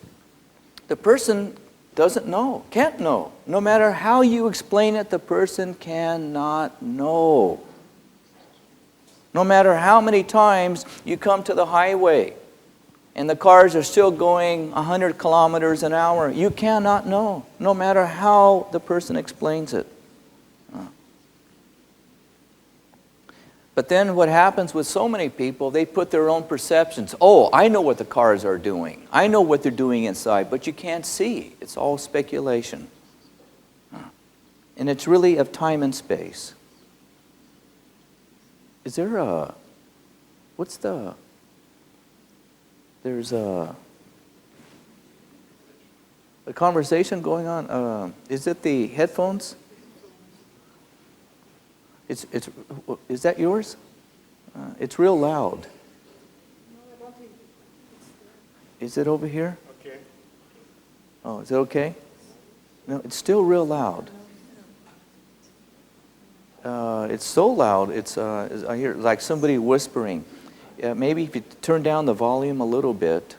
the person doesn't know, can't know. No matter how you explain it, the person cannot know. No matter how many times you come to the highway and the cars are still going 100 kilometers an hour, you cannot know, no matter how the person explains it. But then what happens with so many people, they put their own perceptions. Oh, I know what the cars are doing. I know what they're doing inside, but you can't see. It's all speculation. And it's really of time and space. Is there a, what's the, there's a conversation going on. Is it the headphones? Is that yours? It's real loud. No, I don't think it's there. Is it over here? Okay. Oh, is it okay? No, it's still real loud. It's so loud, I hear like somebody whispering. Maybe if you turn down the volume a little bit.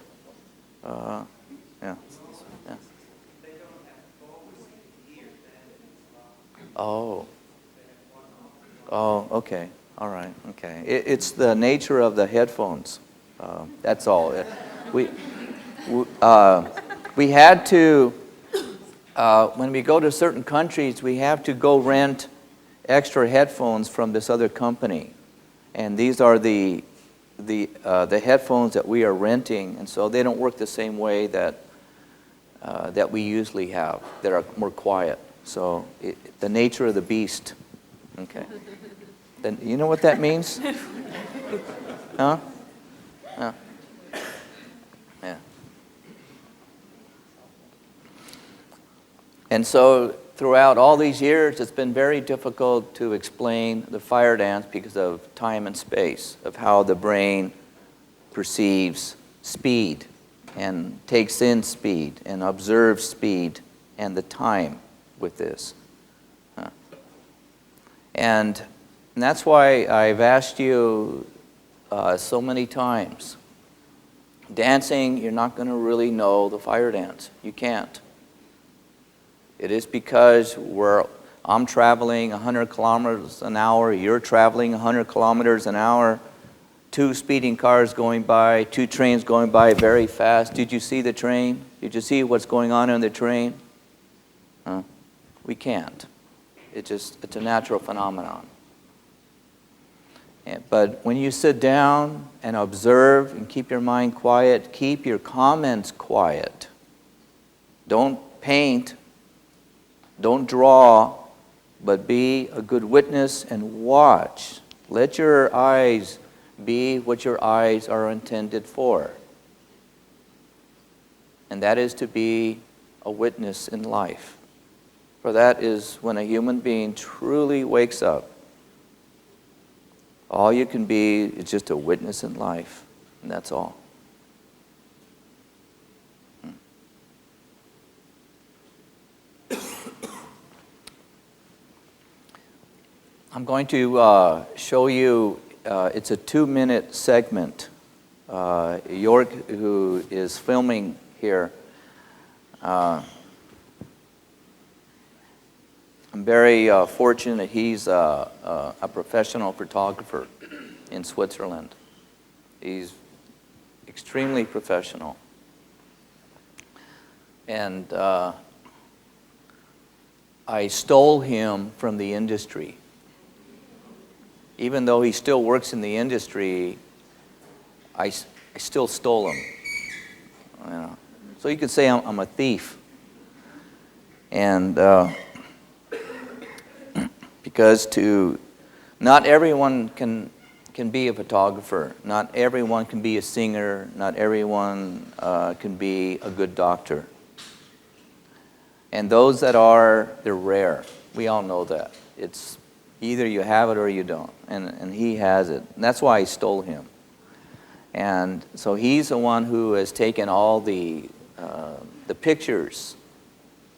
Yeah. Yeah. Oh. Oh, okay. All right. Okay. It's the nature of the headphones. That's all. We had to, when we go to certain countries, we have to go rent extra headphones from this other company. And these are the headphones that we are renting, and so they don't work the same way that we usually have, that are more quiet. So the nature of the beast. Okay. Then you know what that means? Huh? Yeah. Yeah. And so throughout all these years, it's been very difficult to explain the Firedance because of time and space, of how the brain perceives speed and takes in speed and observes speed and the time with this. And that's why I've asked you so many times. Dancing, you're not going to really know the Firedance. You can't. It is because I'm traveling 100 kilometers an hour, you're traveling 100 kilometers an hour, 2 speeding cars going by, 2 trains going by very fast. Did you see the train? Did you see what's going on in the train? We can't. It's a natural phenomenon. But when you sit down and observe and keep your mind quiet, keep your comments quiet. Don't paint, don't draw, but be a good witness and watch. Let your eyes be what your eyes are intended for. And that is to be a witness in life. For that is when a human being truly wakes up. All you can be is just a witness in life, and that's all. I'm going to show you, it's a 2-minute segment. York, who is filming here, I'm very fortunate. He's a professional photographer in Switzerland. He's extremely professional. And I stole him from the industry. Even though he still works in the industry, I still stole him. You know. So you could say I'm a thief. And because not everyone can be a photographer. Not everyone can be a singer. Not everyone can be a good doctor. And those that are, they're rare. We all know that. It's either you have it or you don't. And he has it. And that's why I stole him. And so he's the one who has taken all the pictures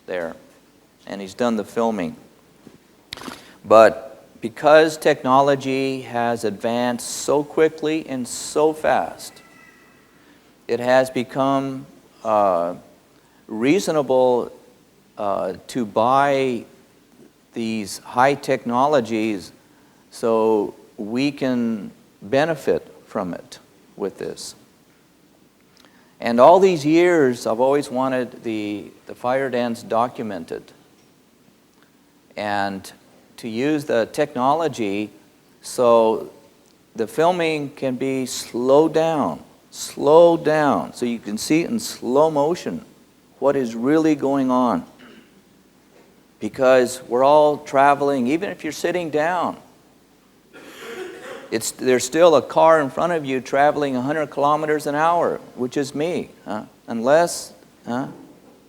there. And he's done the filming. But because technology has advanced so quickly and so fast, it has become reasonable to buy these high technologies so we can benefit from it with this. And all these years, I've always wanted the Firedance documented and to use the technology so the filming can be slowed down, so you can see it in slow motion, what is really going on. Because we're all traveling, even if you're sitting down, there's still a car in front of you traveling 100 kilometers an hour, which is me, unless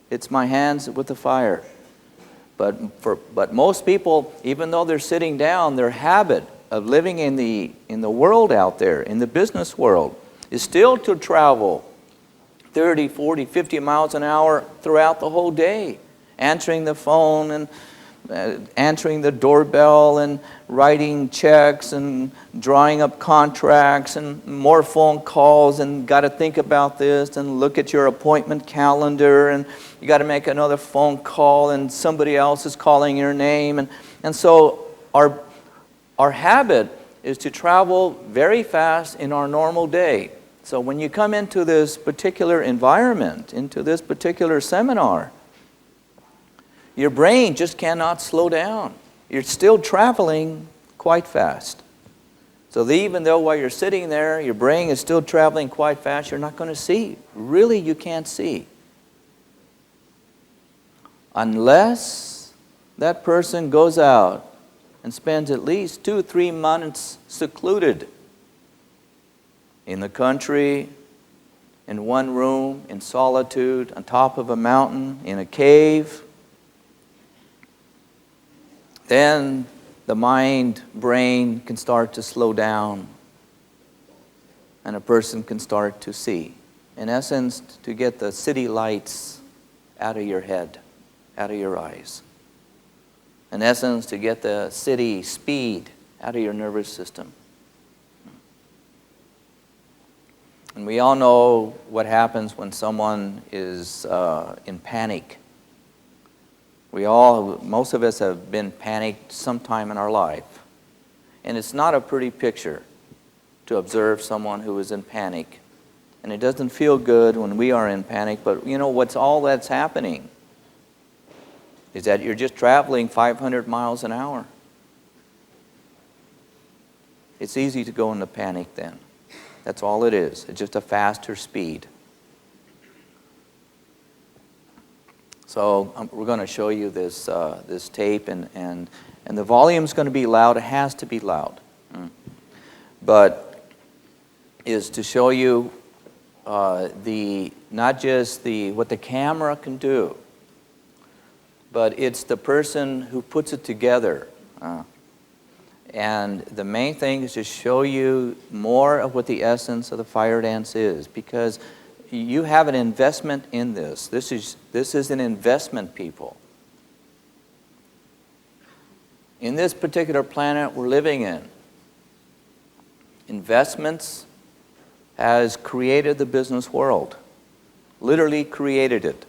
it's my hands with the fire. But most people, even though they're sitting down, their habit of living in the world out there, in the business world, is still to travel 30, 40, 50 miles an hour throughout the whole day, answering the phone and answering the doorbell and writing checks and drawing up contracts and more phone calls and got to think about this and look at your appointment calendar and you got to make another phone call and somebody else is calling your name. And so our habit is to travel very fast in our normal day. So when you come into this particular environment, into this particular seminar, your brain just cannot slow down. You're still traveling quite fast. So even though while you're sitting there, your brain is still traveling quite fast, you're not going to see. Really, you can't see. Unless that person goes out and spends at least 2 or 3 months secluded in the country, in one room, in solitude, on top of a mountain, in a cave. Then the mind, brain can start to slow down and a person can start to see. In essence, to get the city lights out of your head, out of your eyes. In essence, to get the city speed out of your nervous system. And we all know what happens when someone is in panic. Most of us have been panicked sometime in our life. And it's not a pretty picture to observe someone who is in panic. And it doesn't feel good when we are in panic, but you know what's all that's happening is that you're just traveling 500 miles an hour. It's easy to go into panic then. That's all it is. It's just a faster speed. So we're going to show you this tape, and the volume's going to be loud. It has to be loud. But is to show you not just what the camera can do, but it's the person who puts it together. And the main thing is to show you more of what the essence of the Firedance is, because you have an investment in this. This is an investment, people. In this particular planet we're living in, investments has created the business world. Literally created it.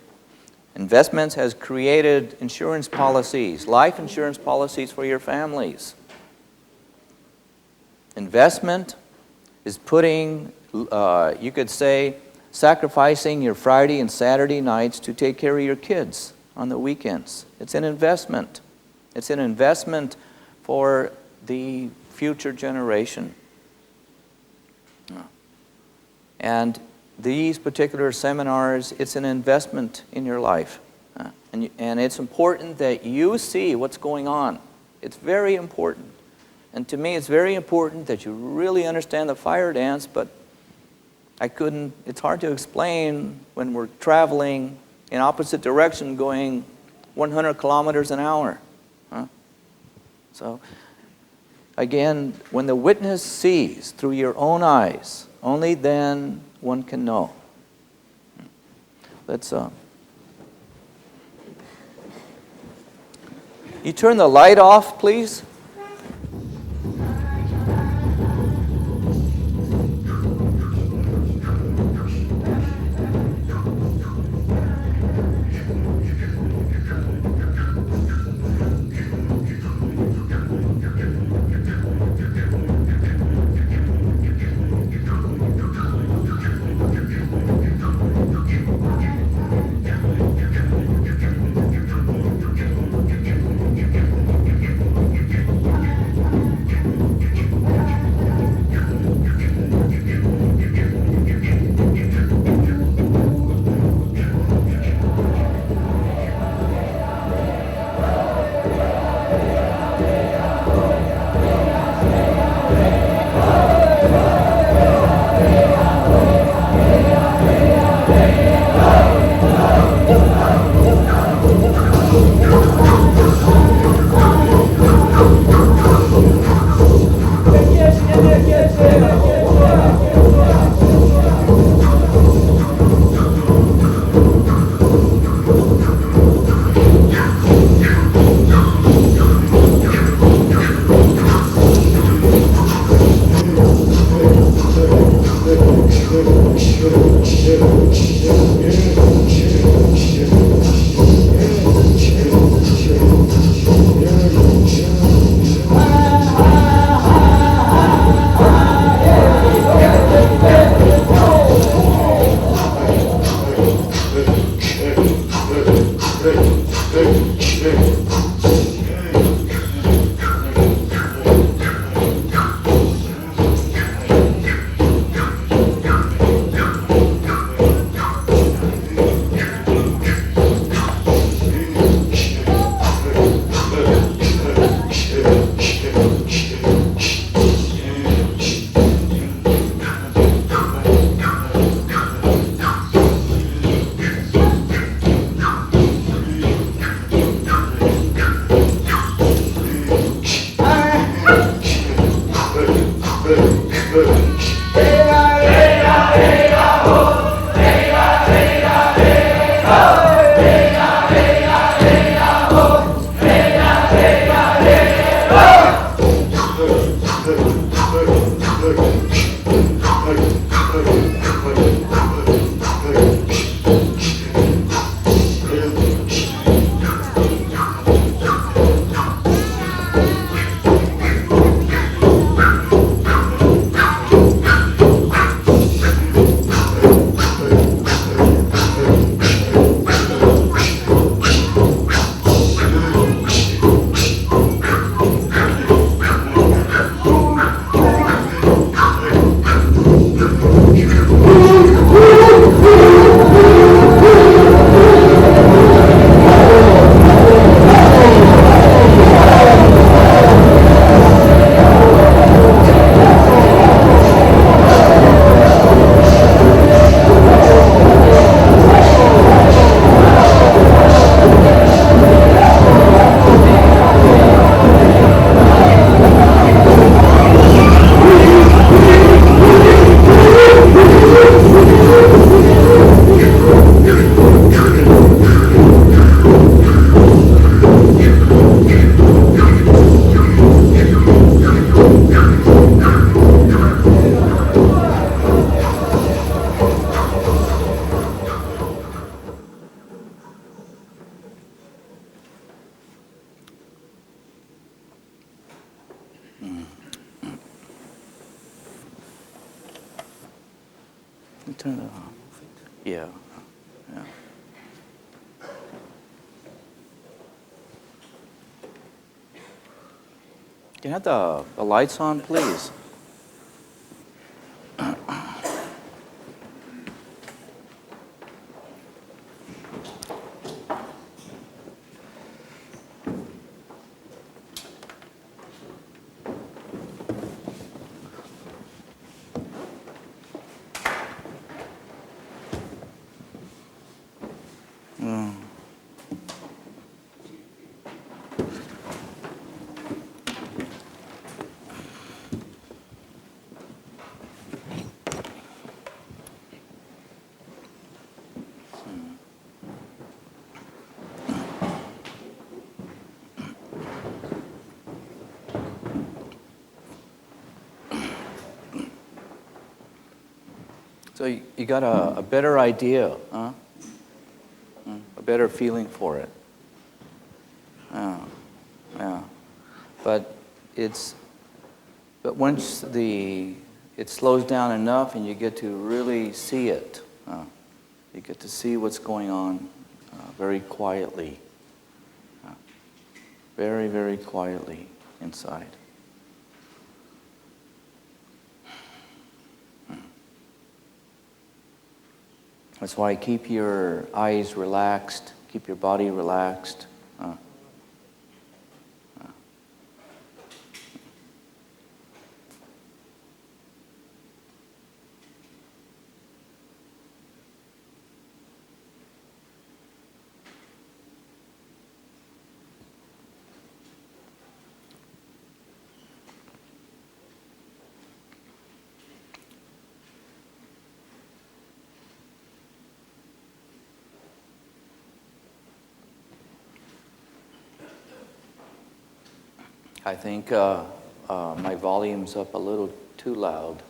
Investments has created insurance policies, life insurance policies for your families. Investment is putting, you could say, sacrificing your Friday and Saturday nights to take care of your kids on the weekends. It's an investment. It's an investment for the future generation. And these particular seminars, it's an investment in your life. And it's important that you see what's going on. It's very important. And to me, it's very important that you really understand the Firedance, but it's hard to explain when we're traveling in opposite direction going 100 kilometers an hour. So, again, when the witness sees through your own eyes, only then one can know. Let's, you turn the light off, please. Turn it on. Yeah. Yeah. Can you have the lights on, please? So you got a better idea, huh? A better feeling for it. Yeah, yeah. But once it slows down enough and you get to really see it, you get to see what's going on very quietly, very, very quietly inside. That's why keep your eyes relaxed, keep your body relaxed. I think my volume's up a little too loud.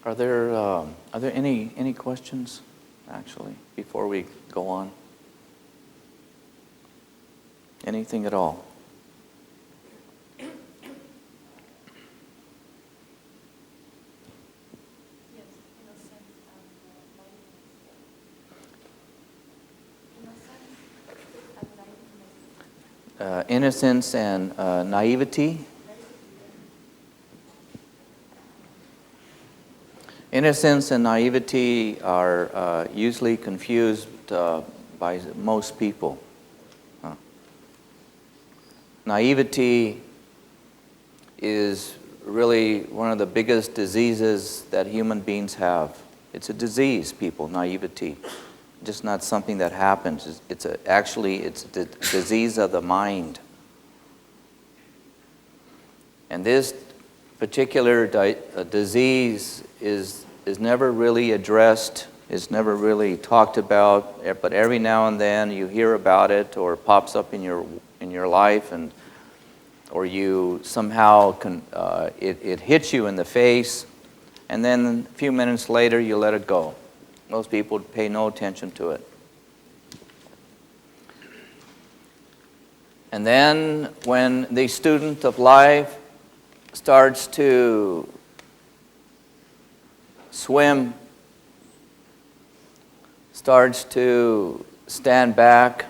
Are there any questions, actually, before we go on? Anything at all? Innocence and naivety. Innocence and naivety are usually confused by most people. Naivety is really one of the biggest diseases that human beings have. It's a disease, people, naivety. Just not something that happens. It's a disease of the mind. And this particular disease is never really addressed, is never really talked about, but every now and then you hear about it or it pops up in your life, or you somehow it hits you in the face, and then a few minutes later you let it go. Most people pay no attention to it. And then when the student of life starts to swim, starts to stand back,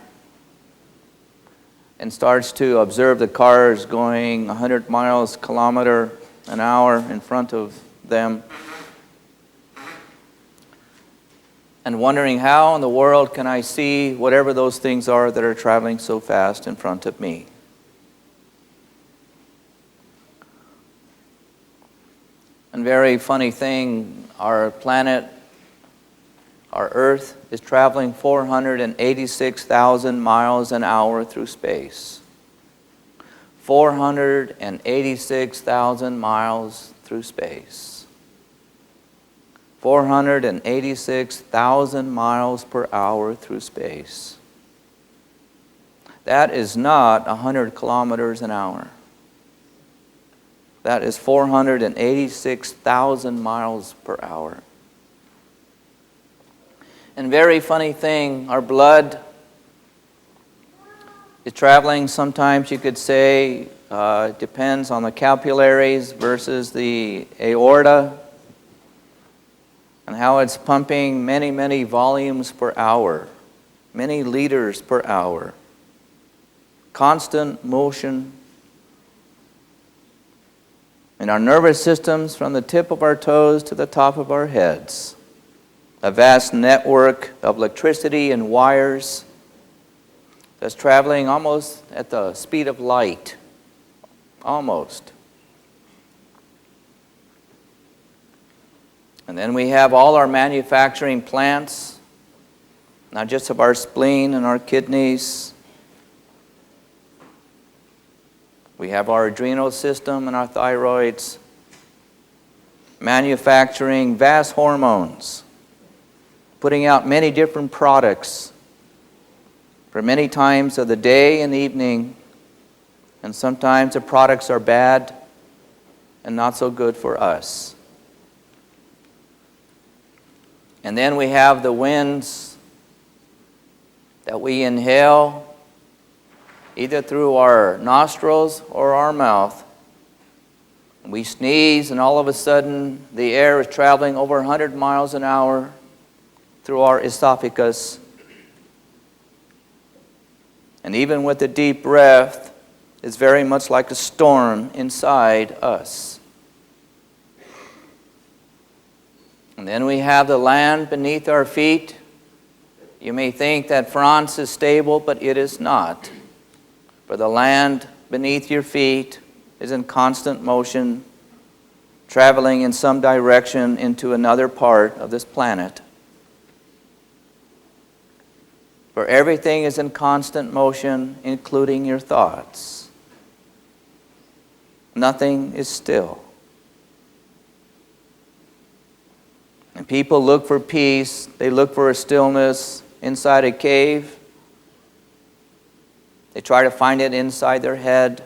and starts to observe the cars going 100 miles kilometer an hour in front of them, and wondering how in the world can I see whatever those things are that are traveling so fast in front of me. And very funny thing, our planet, our Earth, is traveling 486,000 miles an hour through space. 486,000 miles through space. 486,000 miles per hour through space. That is not 100 kilometers an hour. That is 486,000 miles per hour. And very funny thing, our blood is traveling, sometimes you could say, depends on the capillaries versus the aorta, and how it's pumping many, many volumes per hour, many liters per hour. Constant motion. In our nervous systems, from the tip of our toes to the top of our heads. A vast network of electricity and wires that's traveling almost at the speed of light. Almost. And then we have all our manufacturing plants, not just of our spleen and our kidneys. We have our adrenal system and our thyroids, manufacturing vast hormones, putting out many different products for many times of the day and evening, and sometimes the products are bad and not so good for us. And then we have the winds that we inhale either through our nostrils or our mouth. We sneeze, and all of a sudden the air is traveling over 100 miles an hour through our esophagus. And even with a deep breath, it's very much like a storm inside us. And then we have the land beneath our feet. You may think that France is stable, but it is not. For the land beneath your feet is in constant motion, traveling in some direction into another part of this planet. For everything is in constant motion, including your thoughts. Nothing is still. And people look for peace, they look for a stillness inside a cave. They try to find it inside their head.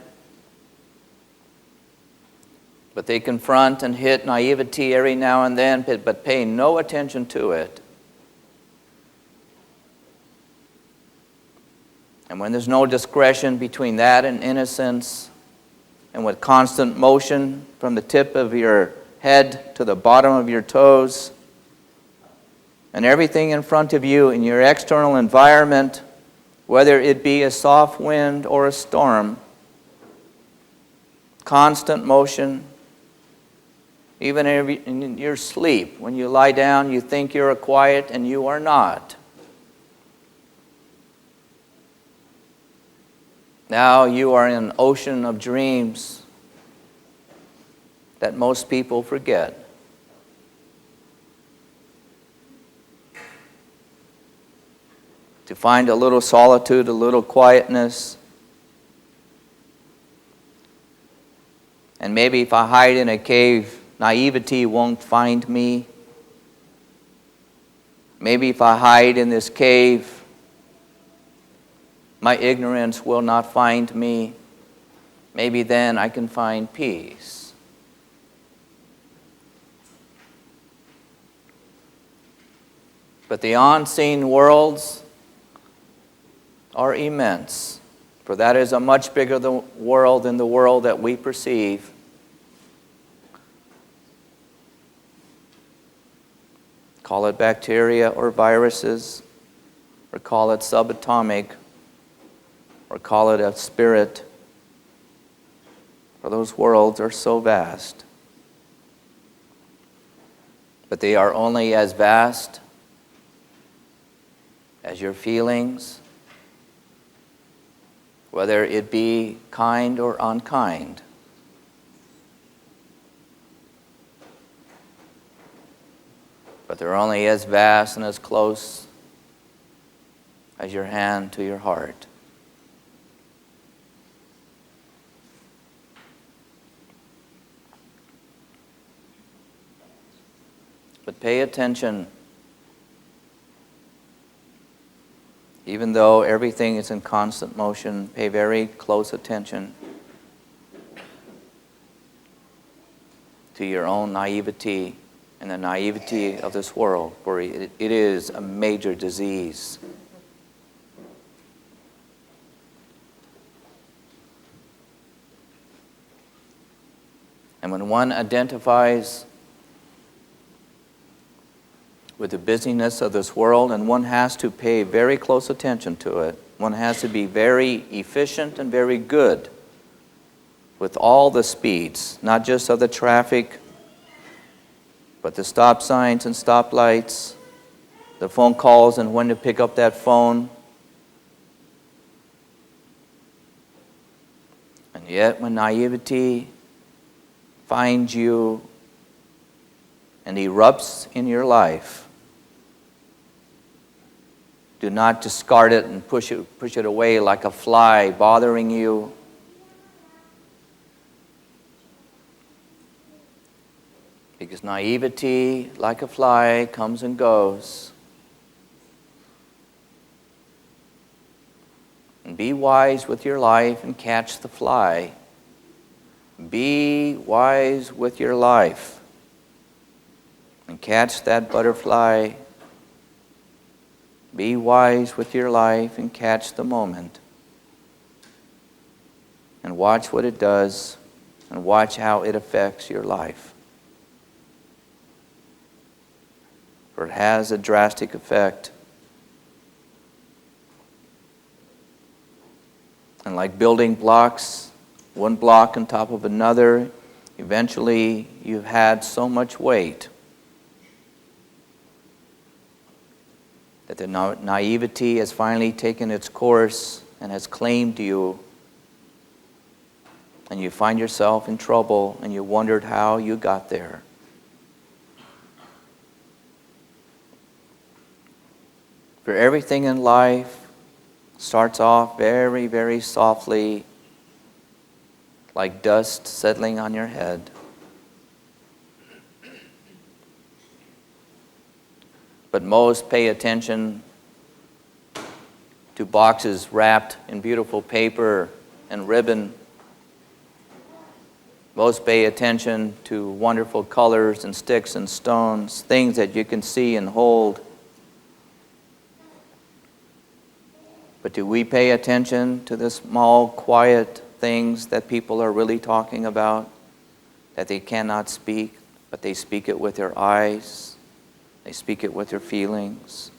But they confront and hit naivety every now and then, but pay no attention to it. And when there's no discretion between that and innocence, and with constant motion from the tip of your head to the bottom of your toes, and everything in front of you in your external environment, whether it be a soft wind or a storm, constant motion, even in your sleep. When you lie down, you think you're quiet and you are not. Now you are in an ocean of dreams that most people forget. To find a little solitude, a little quietness. And maybe if I hide in a cave, naivety won't find me. Maybe if I hide in this cave, my ignorance will not find me. Maybe then I can find peace. But the unseen worlds are immense, for that is a much bigger world than the world that we perceive. Call it bacteria or viruses, or call it subatomic, or call it a spirit, for those worlds are so vast. But they are only as vast as your feelings, whether it be kind or unkind. But they're only as vast and as close as your hand to your heart. But pay attention. Even though everything is in constant motion, pay very close attention to your own naivety and the naivety of this world, for it is a major disease. And when one identifies with the busyness of this world, and one has to pay very close attention to it. One has to be very efficient and very good with all the speeds, not just of the traffic, but the stop signs and stop lights, the phone calls and when to pick up that phone. And yet when naivety finds you and erupts in your life, do not discard it and push it away like a fly bothering you. Because naivety, like a fly, comes and goes. And be wise with your life and catch the fly. Be wise with your life and catch that butterfly. Be wise with your life and catch the moment. And watch what it does and watch how it affects your life. For it has a drastic effect. And like building blocks, one block on top of another, eventually you've had so much weight that the naivety has finally taken its course and has claimed you, and you find yourself in trouble and you wondered how you got there. For everything in life starts off very, very softly, like dust settling on your head. But most pay attention to boxes wrapped in beautiful paper and ribbon Most pay attention to wonderful colors and sticks and stones, things that you can see and hold. But do we pay attention to the small, quiet things that people are really talking about, that they cannot speak, but they speak it with their eyes, they speak it with their feelings?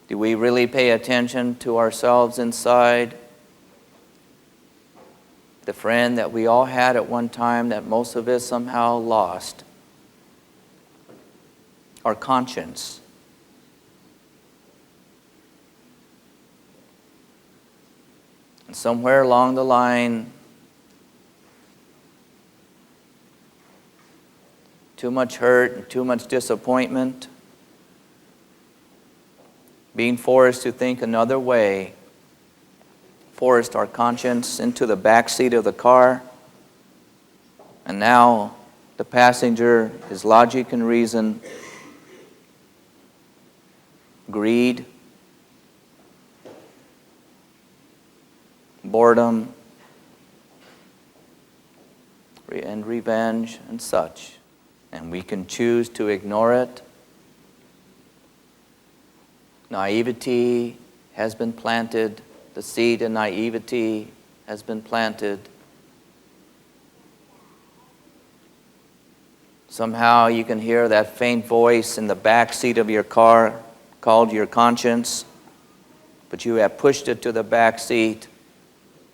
Do we really pay attention to ourselves inside? The friend that we all had at one time that most of us somehow lost. Our conscience. And somewhere along the line, too much hurt and too much disappointment, being forced to think another way, forced our conscience into the back seat of the car, and now the passenger is logic and reason, greed, boredom, and revenge and such. And we can choose to ignore it. Naivety has been planted. The seed of naivety has been planted. Somehow you can hear that faint voice in the back seat of your car called your conscience, but you have pushed it to the back seat.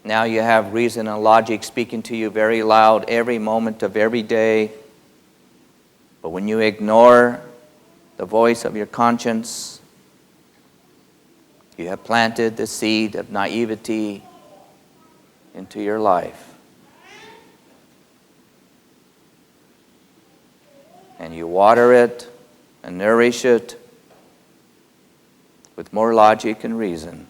Now you have reason and logic speaking to you very loud every moment of every day. But when you ignore the voice of your conscience, you have planted the seed of naivety into your life. And you water it and nourish it with more logic and reason.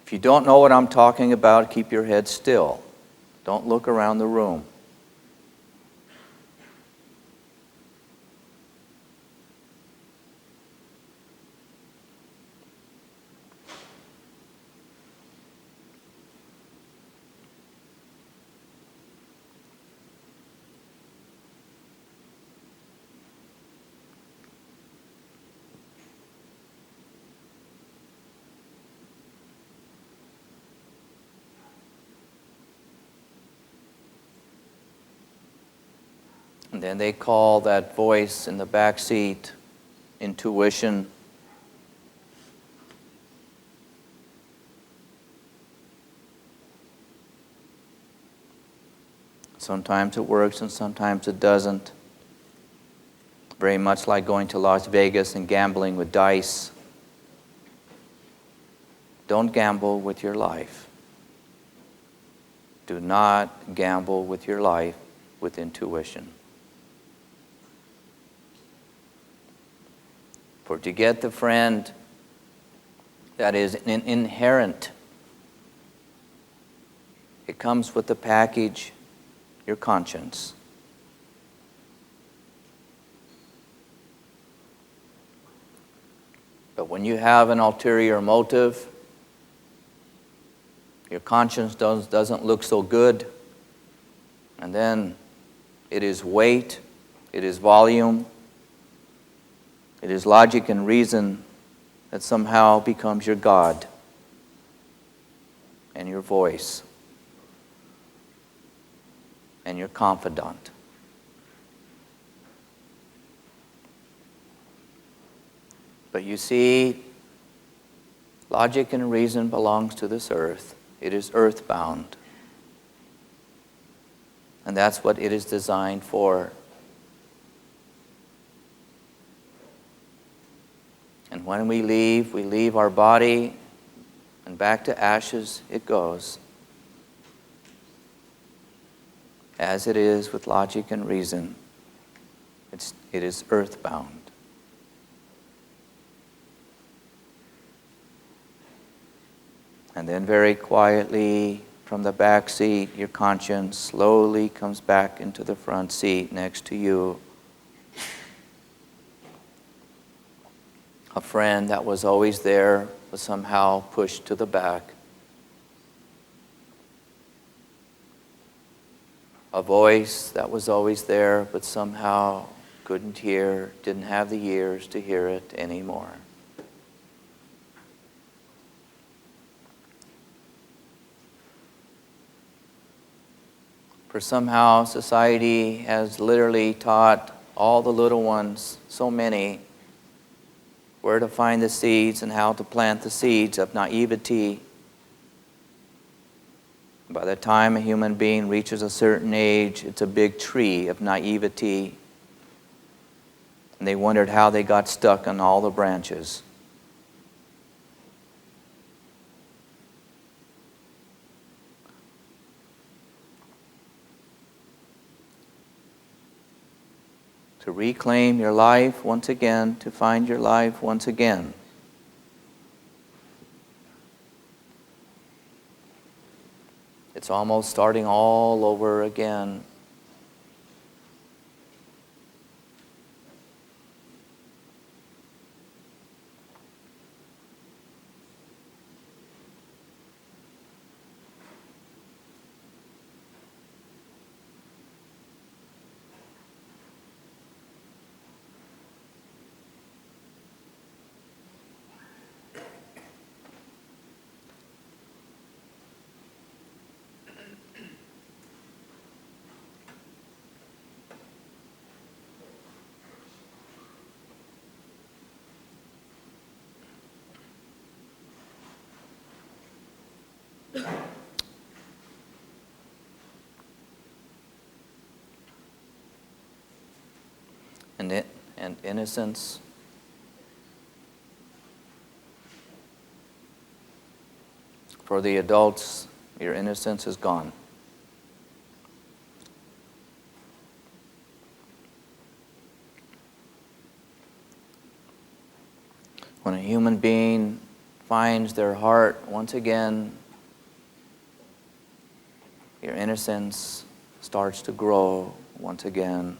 If you don't know what I'm talking about, keep your head still. Don't look around the room. And then they call that voice in the back seat intuition. Sometimes it works and sometimes it doesn't. Very much like going to Las Vegas and gambling with dice. Don't gamble with your life. Do not gamble with your life with intuition. For to get the friend that is inherent, it comes with the package, your conscience. But when you have an ulterior motive, your conscience doesn't look so good, and then it is weight, it is volume, it is logic and reason that somehow becomes your God and your voice and your confidant. But you see, logic and reason belongs to this earth. It is earthbound. And that's what it is designed for. And when we leave our body, and back to ashes it goes. As it is with logic and reason, it is earthbound. And then very quietly, from the back seat, your conscience slowly comes back into the front seat next to you. A friend that was always there, but somehow pushed to the back. A voice that was always there, but somehow couldn't hear, didn't have the ears to hear it anymore. For somehow society has literally taught all the little ones, so many, where to find the seeds and how to plant the seeds of naivety. By the time a human being reaches a certain age, it's a big tree of naivety. And they wondered how they got stuck on all the branches. To reclaim your life once again, to find your life once again. It's almost starting all over again. And innocence. For the adults, your innocence is gone. When a human being finds their heart once again, your innocence starts to grow once again.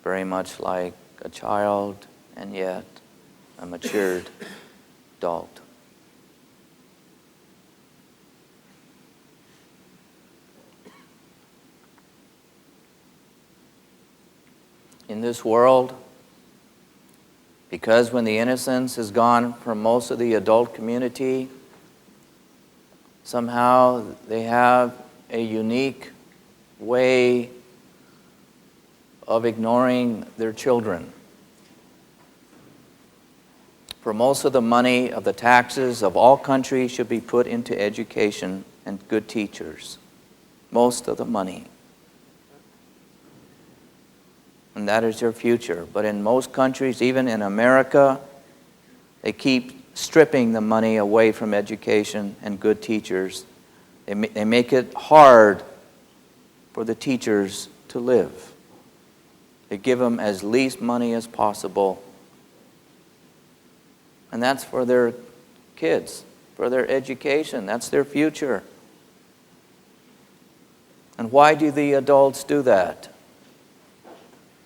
Very much like a child and yet a matured adult. In this world, because when the innocence is gone from most of the adult community, somehow they have a unique way of ignoring their children. For most of the money of the taxes of all countries should be put into education and good teachers. Most of the money. And that is your future. But in most countries, even in America, they keep stripping the money away from education and good teachers. They make it hard for the teachers to live. They give them as least money as possible. And that's for their kids, for their education. That's their future. And why do the adults do that?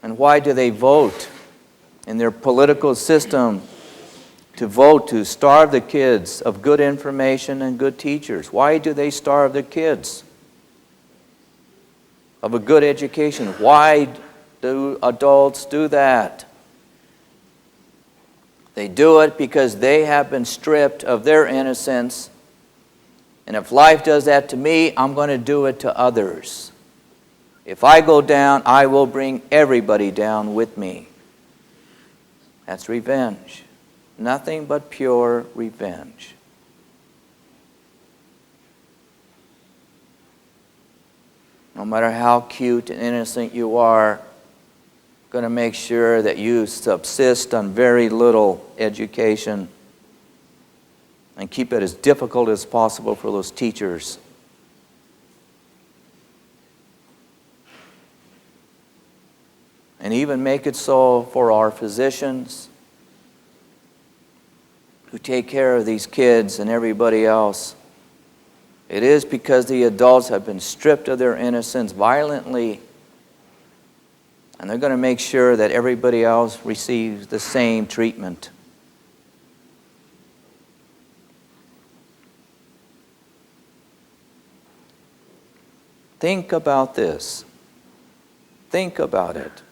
And why do they vote in their political system to vote to starve the kids of good information and good teachers? Why do they starve the kids of a good education? Why do adults do that? They do it because they have been stripped of their innocence. And if life does that to me, I'm going to do it to others. If I go down, I will bring everybody down with me. That's revenge. Nothing but pure revenge. No matter how cute and innocent you are, going to make sure that you subsist on very little education and keep it as difficult as possible for those teachers. And even make it so for our physicians who take care of these kids and everybody else. It is because the adults have been stripped of their innocence violently. And they're going to make sure that everybody else receives the same treatment. Think about this. Think about it.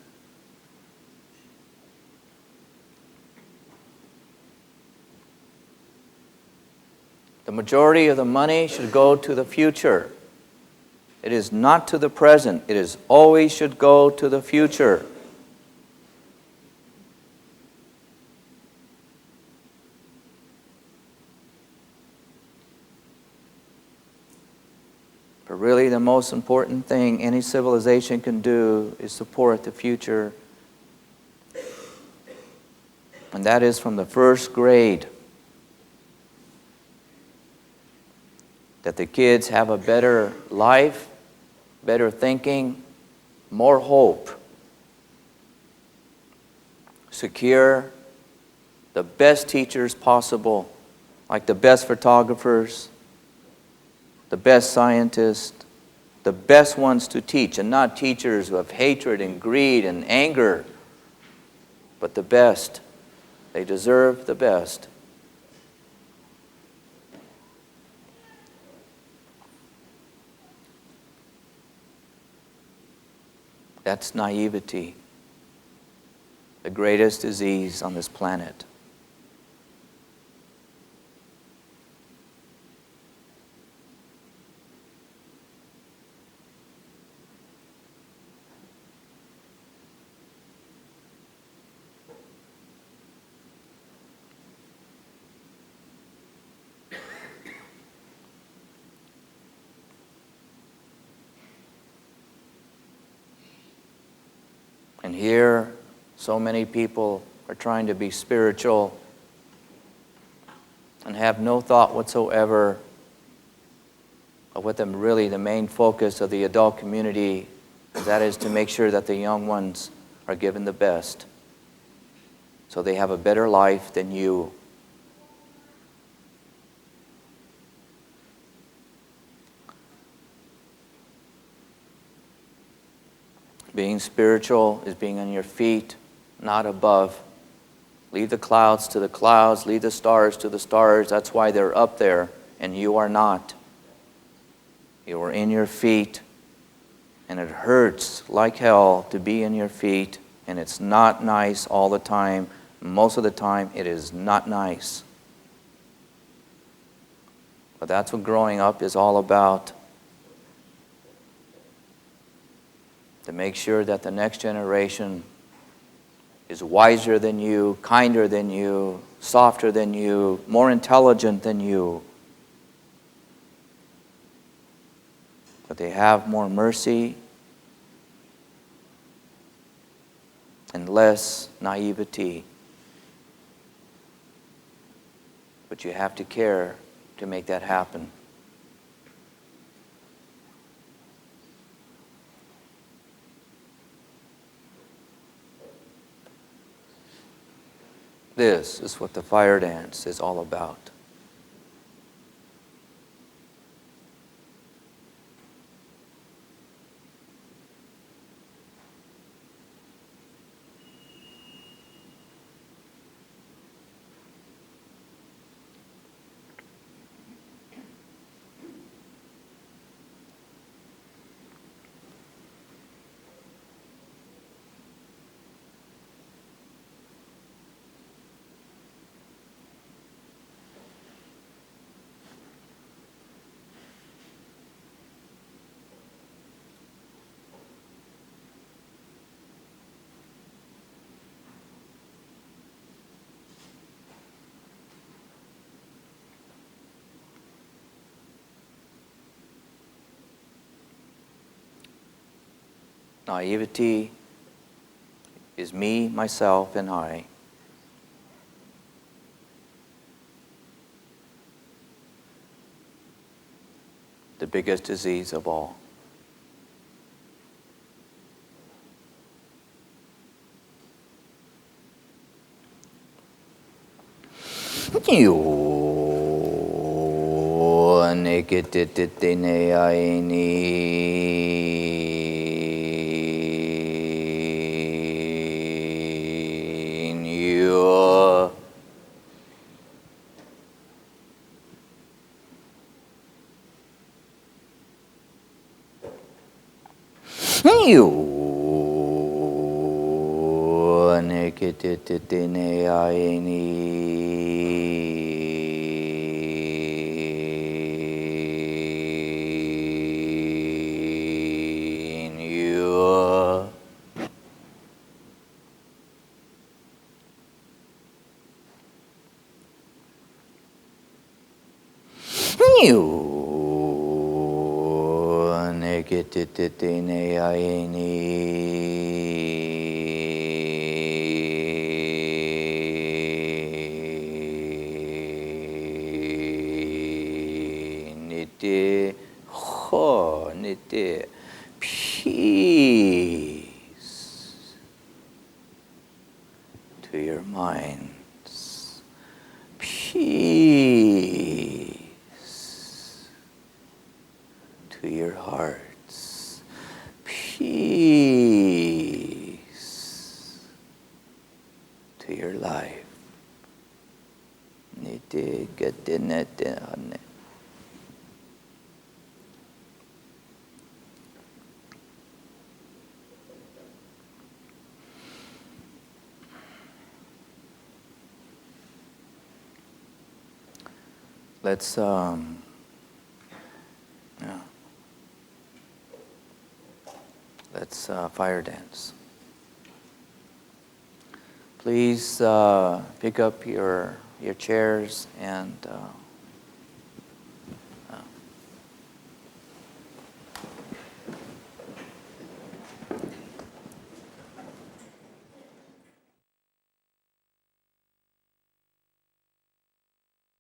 The majority of the money should go to the future. It is not to the present. It is always should go to the future. But really the most important thing any civilization can do is support the future. And that is from the first grade. That the kids have a better life, better thinking, more hope. Secure the best teachers possible, like the best photographers, the best scientists, the best ones to teach, and not teachers of hatred and greed and anger, but the best. They deserve the best. That's naivety, the greatest disease on this planet. And here, so many people are trying to be spiritual and have no thought whatsoever of what the main focus of the adult community, that is to make sure that the young ones are given the best so they have a better life than you. Being spiritual is being on your feet, not above. Leave the clouds to the clouds, leave the stars to the stars. That's why they're up there, and you are not. You are in your feet, and it hurts like hell to be in your feet, and it's not nice all the time. Most of the time, it is not nice. But that's what growing up is all about. To make sure that the next generation is wiser than you, kinder than you, softer than you, more intelligent than you. That they have more mercy and less naivety. But you have to care to make that happen. This is what the fire dance is all about. Naivety is me, myself, and I. The biggest disease of all. Peace to your minds. Peace to your hearts. Peace to your life. Let's fire dance. Please pick up your chairs and